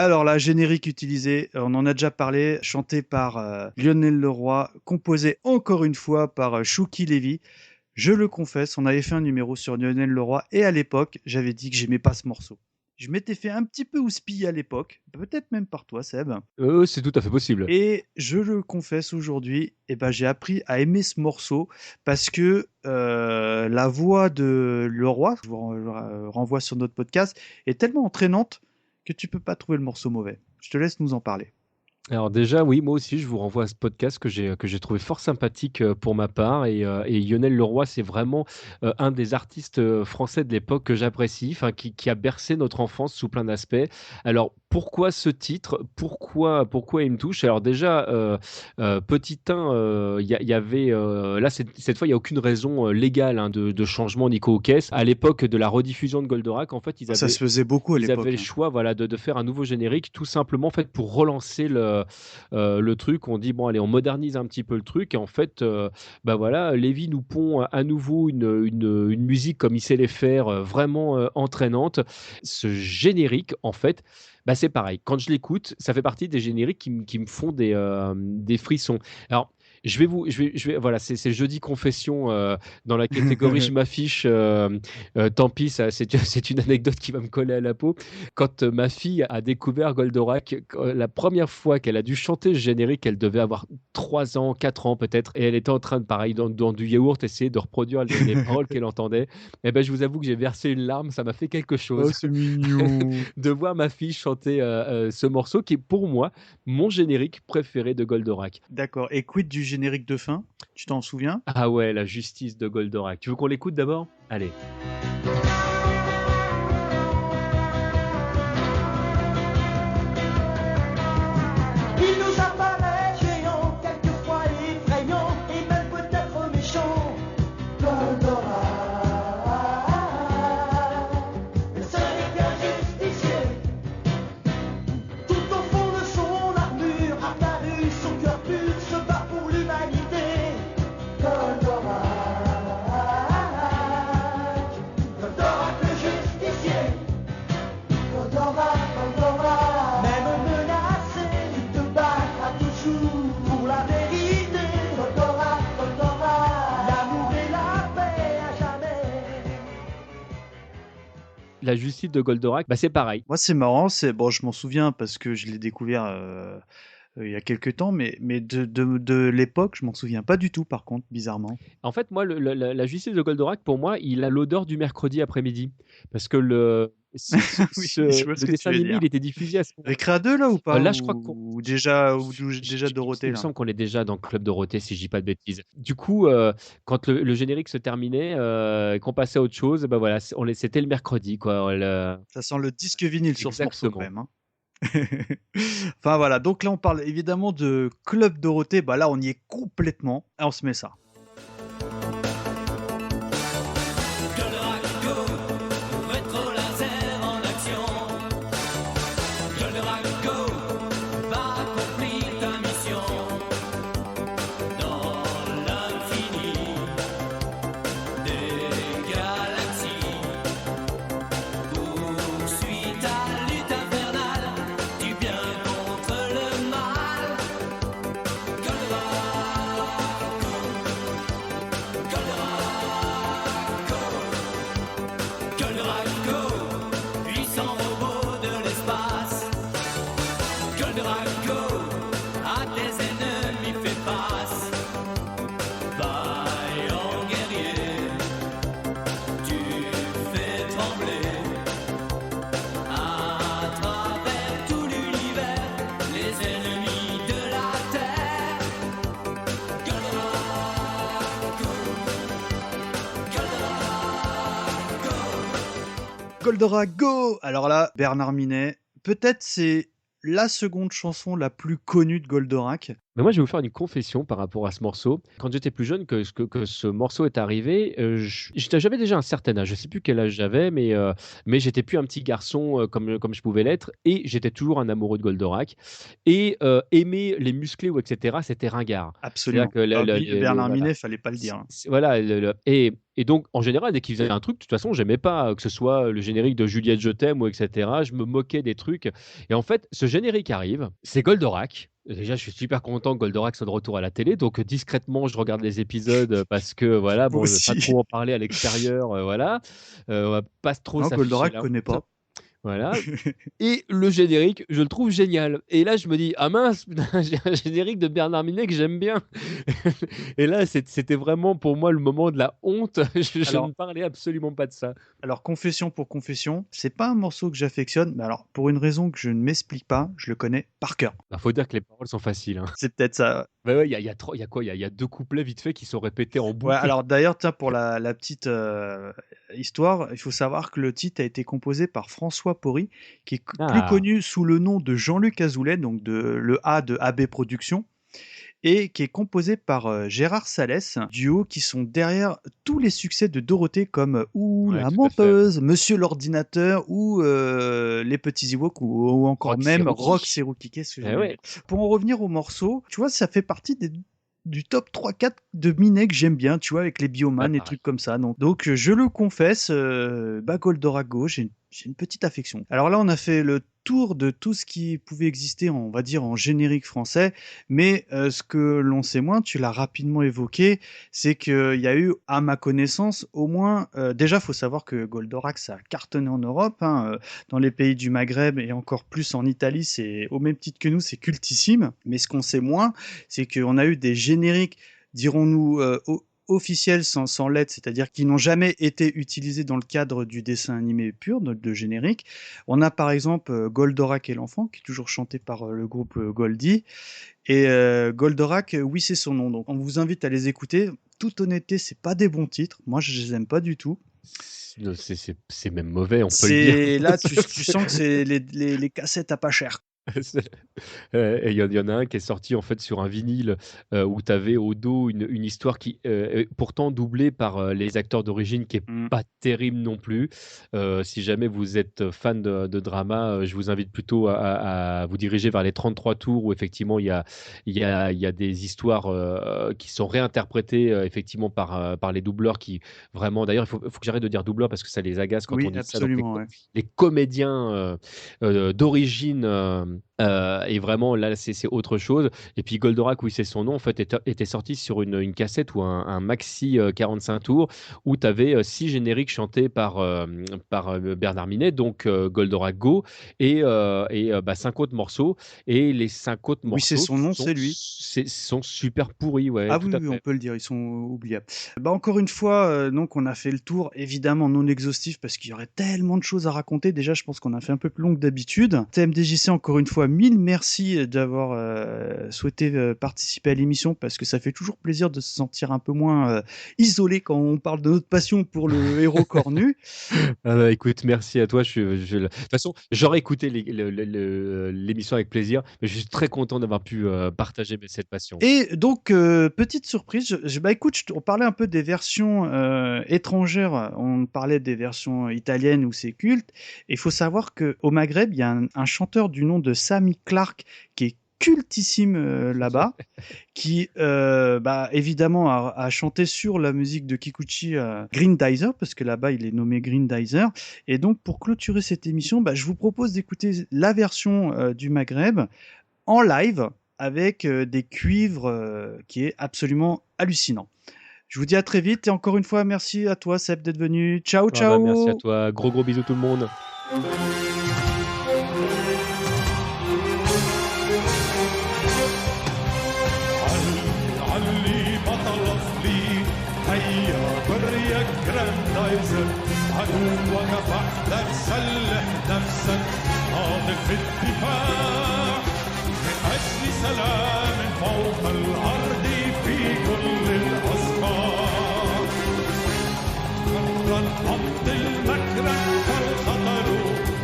Alors là, générique utilisé, on en a déjà parlé, chanté par Lionel Leroy, composé encore une fois par Shuki Levy. Je le confesse, on avait fait un numéro sur Lionel Leroy et à l'époque, j'avais dit que j'aimais pas ce morceau. Je m'étais fait un petit peu houspiller à l'époque, peut-être même par toi, Seb. C'est tout à fait possible. Et je le confesse aujourd'hui, j'ai appris à aimer ce morceau parce que la voix de Leroy, je vous renvoie sur notre podcast, est tellement entraînante que tu peux pas trouver le morceau mauvais. Je te laisse nous en parler. Alors déjà, oui, moi aussi, je vous renvoie à ce podcast que j'ai trouvé fort sympathique pour ma part. Et Lionel Leroy, c'est vraiment un des artistes français de l'époque que j'apprécie, enfin, qui a bercé notre enfance sous plein d'aspects. Alors, pourquoi ce titre? Pourquoi il me touche? Alors déjà, petit 1, il y avait... là, cette fois, il n'y a aucune raison légale de changement Nico aux caisses. À l'époque de la rediffusion de Goldorak, en fait, Ça se faisait beaucoup à ils l'époque. avaient le choix, voilà, de faire un nouveau générique, tout simplement en fait pour relancer le truc. On dit bon, allez, on modernise un petit peu le truc, et en fait, voilà, Levy nous pond à nouveau une musique comme il sait les faire, vraiment entraînante. Ce générique, en fait, c'est pareil. Quand je l'écoute, ça fait partie des génériques qui me font des frissons. Alors, voilà, c'est jeudi confession dans la catégorie je m'affiche. Tant pis, c'est une anecdote qui va me coller à la peau. Quand ma fille a découvert Goldorak, la première fois qu'elle a dû chanter ce générique, elle devait avoir 3 ans, 4 ans peut-être, et elle était en train de, pareil, dans du yaourt, essayer de reproduire les paroles qu'elle entendait. Et je vous avoue que j'ai versé une larme, ça m'a fait quelque chose. Oh, c'est mignon. De voir ma fille chanter ce morceau qui est pour moi mon générique préféré de Goldorak. D'accord. Et quid du générique de fin? Tu t'en souviens? Ah ouais, la justice de Goldorak. Tu veux qu'on l'écoute d'abord? Allez. Il nous apparaît géant, quelquefois effrayant, et même peut-être méchant. Goldorak, ce n'est qu'un justicier. Tout au fond de son armure, apparu, son cœur pur se bat pour l'humanité. Goldorak, Goldorak le justicier. Goldorak, Goldorak, même menacé, il te battra toujours pour la vérité. Goldorak, Goldorak, l'amour et la paix à jamais. La justice de Goldorak, c'est pareil. Moi, c'est marrant. Je m'en souviens parce que je l'ai découvert il y a quelques temps, mais de l'époque, je m'en souviens pas du tout. Par contre, bizarrement. En fait, moi, la justice de Goldorak, pour moi, il a l'odeur du mercredi après-midi. Parce que le Oui, je vois ce que dessin tu veux animé, dire. il était diffusé à ce moment. Récréa 2 là ou pas? Là, je crois qu'on- ou déjà Dorothée Il me là. semble qu'on est déjà dans le Club Dorothée, si je dis pas de bêtises. Du coup, quand le générique se terminait, et qu'on passait à autre chose, voilà, c'était le mercredi, quoi. Ça sent le disque vinyle sur ce morceau Exactement. quand même. Hein. Enfin voilà, donc là on parle évidemment de Club Dorothée, là on y est complètement, et on se met ça. Goldorak Go, rétro laser en action. Goldorak Go, va accomplir ta mission. Dans l'infini des galaxies, poursuis ta lutte infernale, du bien contre le mal. Goldorak Go, Goldorak Go, puissant robot de l'espace. Goldorak Go, à tes ennemis fais face. Vaillant guerrier, tu fais trembler. À travers tout l'univers, les ennemis de la terre. Goldorak Go, Goldorak Go. Goldorak Go. Alors là, Bernard Minet, peut-être c'est la seconde chanson la plus connue de Goldorak. Mais moi, je vais vous faire une confession par rapport à ce morceau. Quand j'étais plus jeune, que ce morceau est arrivé, j'avais déjà un certain âge. Je sais plus quel âge j'avais, mais j'étais plus un petit garçon comme je pouvais l'être, et j'étais toujours un amoureux de Goldorak. Et aimer les musclés ou etc., c'était ringard. Absolument. C'est-à-dire que Bernard voilà. Minet, fallait pas le dire. Voilà, et donc, en général, dès qu'il faisait un truc, de toute façon, j'aimais pas, que ce soit le générique de Juliette Je t'aime ou etc. Je me moquais des trucs. Et en fait, ce générique arrive, c'est Goldorak. Déjà, je suis super content que Goldorak soit de retour à la télé. Donc, discrètement, je regarde les épisodes parce que, voilà, bon, je ne vais pas aussi. trop en parler à l'extérieur, voilà. On va pas trop Non, s'afficher Goldorak, là. connais pas. Voilà. Et le générique, je le trouve génial. Et là, je me dis, ah mince, putain, j'ai un générique de Bernard Minet que j'aime bien. Et là, c'était vraiment pour moi le moment de la honte. Je Alors- ne parlais absolument pas de ça. Alors, confession pour confession, c'est pas un morceau que j'affectionne, mais alors, pour une raison que je ne m'explique pas, je le connais par cœur. Bah, faut dire que les paroles sont faciles, hein. C'est peut-être ça. Bah ouais, il y a quoi? Il y a 2 couplets vite fait qui sont répétés en boucle. Ouais, alors d'ailleurs, tiens, pour la petite histoire, il faut savoir que le titre a été composé par François Porry, qui est plus Ah. connu sous le nom de Jean-Luc Azoulay, donc le A de AB Productions, et qui est composé par Gérard Salès, duo qui sont derrière tous les succès de Dorothée comme Ouh, Ouais, la tout à menteuse, Monsieur l'ordinateur ou Les Petits Ewoks ou encore Roxy même Rookie. Roxy Rookie. Qu'est-ce que Eh j'ai ouais. Pour en revenir au morceau, tu vois, ça fait partie du top 3-4 de Minet que j'aime bien, tu vois, avec les Bioman et pareil. trucs comme ça. Donc je le confesse, Goldorak Go, j'ai une petite affection. Alors là, on a fait le tour de tout ce qui pouvait exister, on va dire, en générique français, mais ce que l'on sait moins, tu l'as rapidement évoqué, c'est qu'il y a eu, à ma connaissance, au moins, déjà, faut savoir que Goldorak, ça a cartonné en Europe, hein, dans les pays du Maghreb et encore plus en Italie, c'est au même titre que nous, c'est cultissime. Mais ce qu'on sait moins, c'est qu'on a eu des génériques, dirons-nous, officiels sans lettres, c'est-à-dire qui n'ont jamais été utilisés dans le cadre du dessin animé pur, de générique. On a par exemple Goldorak et l'enfant, qui est toujours chanté par le groupe Goldie. Et Goldorak, oui, c'est son nom. Donc on vous invite à les écouter. Toute honnêteté, c'est pas des bons titres. Moi, je les aime pas du tout. C'est même mauvais, on peut le dire. C'est là, tu sens que c'est les cassettes à pas cher. Et il y en a un qui est sorti en fait sur un vinyle où tu avais au dos une histoire qui est pourtant doublée par les acteurs d'origine, qui est pas terrible non plus. Si jamais vous êtes fan de drama, je vous invite plutôt à vous diriger vers les 33 tours où effectivement il y a des histoires qui sont réinterprétées effectivement par les doubleurs qui vraiment, d'ailleurs il faut que j'arrête de dire doubleur parce que ça les agace quand Oui, on dit absolument, ça. ouais. Les comédiens d'origine et vraiment là c'est autre chose. Et puis Goldorak, oui c'est son nom, en fait était sorti sur une cassette ou un maxi 45 tours où tu avais 6 génériques chantés par Bernard Minet, donc Goldorak Go et 5 autres morceaux, et les 5 autres morceaux Oui, c'est son nom, sont, c'est lui. sont super pourris, ouais, Ah tout oui, à oui, fait. on peut le dire, ils sont oubliables. Bah encore une fois, donc on a fait le tour, évidemment non exhaustif parce qu'il y aurait tellement de choses à raconter. Déjà, je pense qu'on a fait un peu plus long que d'habitude. TMDJC, encore une fois, mille merci d'avoir souhaité participer à l'émission parce que ça fait toujours plaisir de se sentir un peu moins isolé quand on parle de notre passion pour le héros cornu. Ah bah, écoute, merci à toi. De toute façon, j'aurais écouté l'émission avec plaisir, mais je suis très content d'avoir pu partager cette passion. Et donc, petite surprise, bah écoute, on parlait un peu des versions étrangères, on parlait des versions italiennes où c'est culte, et il faut savoir qu'au Maghreb, il y a un chanteur du nom de Sammy Clark qui est cultissime là-bas, qui évidemment a chanté sur la musique de Kikuchi Grindizer, parce que là-bas il est nommé Grindizer. Et donc pour clôturer cette émission, je vous propose d'écouter la version du Maghreb en live avec des cuivres qui est absolument hallucinant. Je vous dis à très vite et encore une fois merci à toi Seb d'être venu. Ciao ciao. Merci à toi, gros bisous tout le monde. علي بطل اصلي هيا بريك جراندايزر عدوك فاحذر سلح نفسك ناضل في الدفاع من اجل سلام فوق الارض في كل الاصفار مرا امضي المكرا فالخطر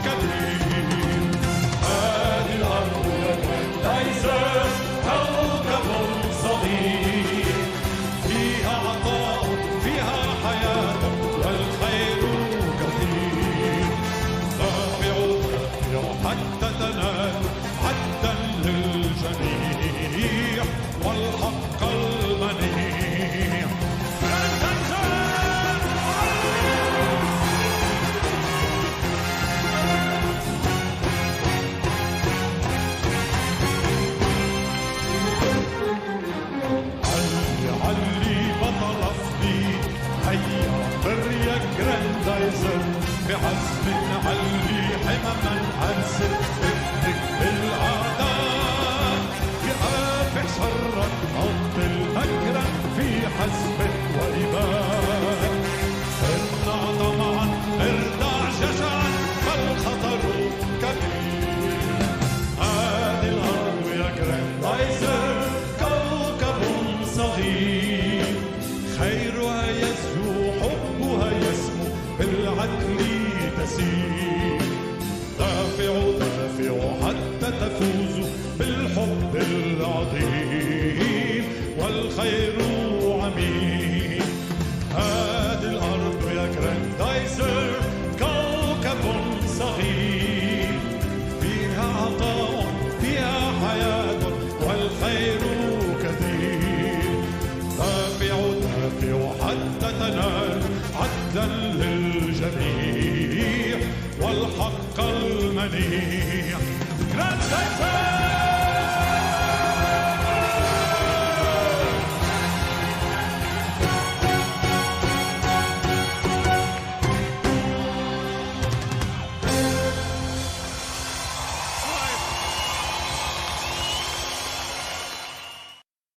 كبير هذه الارض جراندايزر كوكب Grazie a te.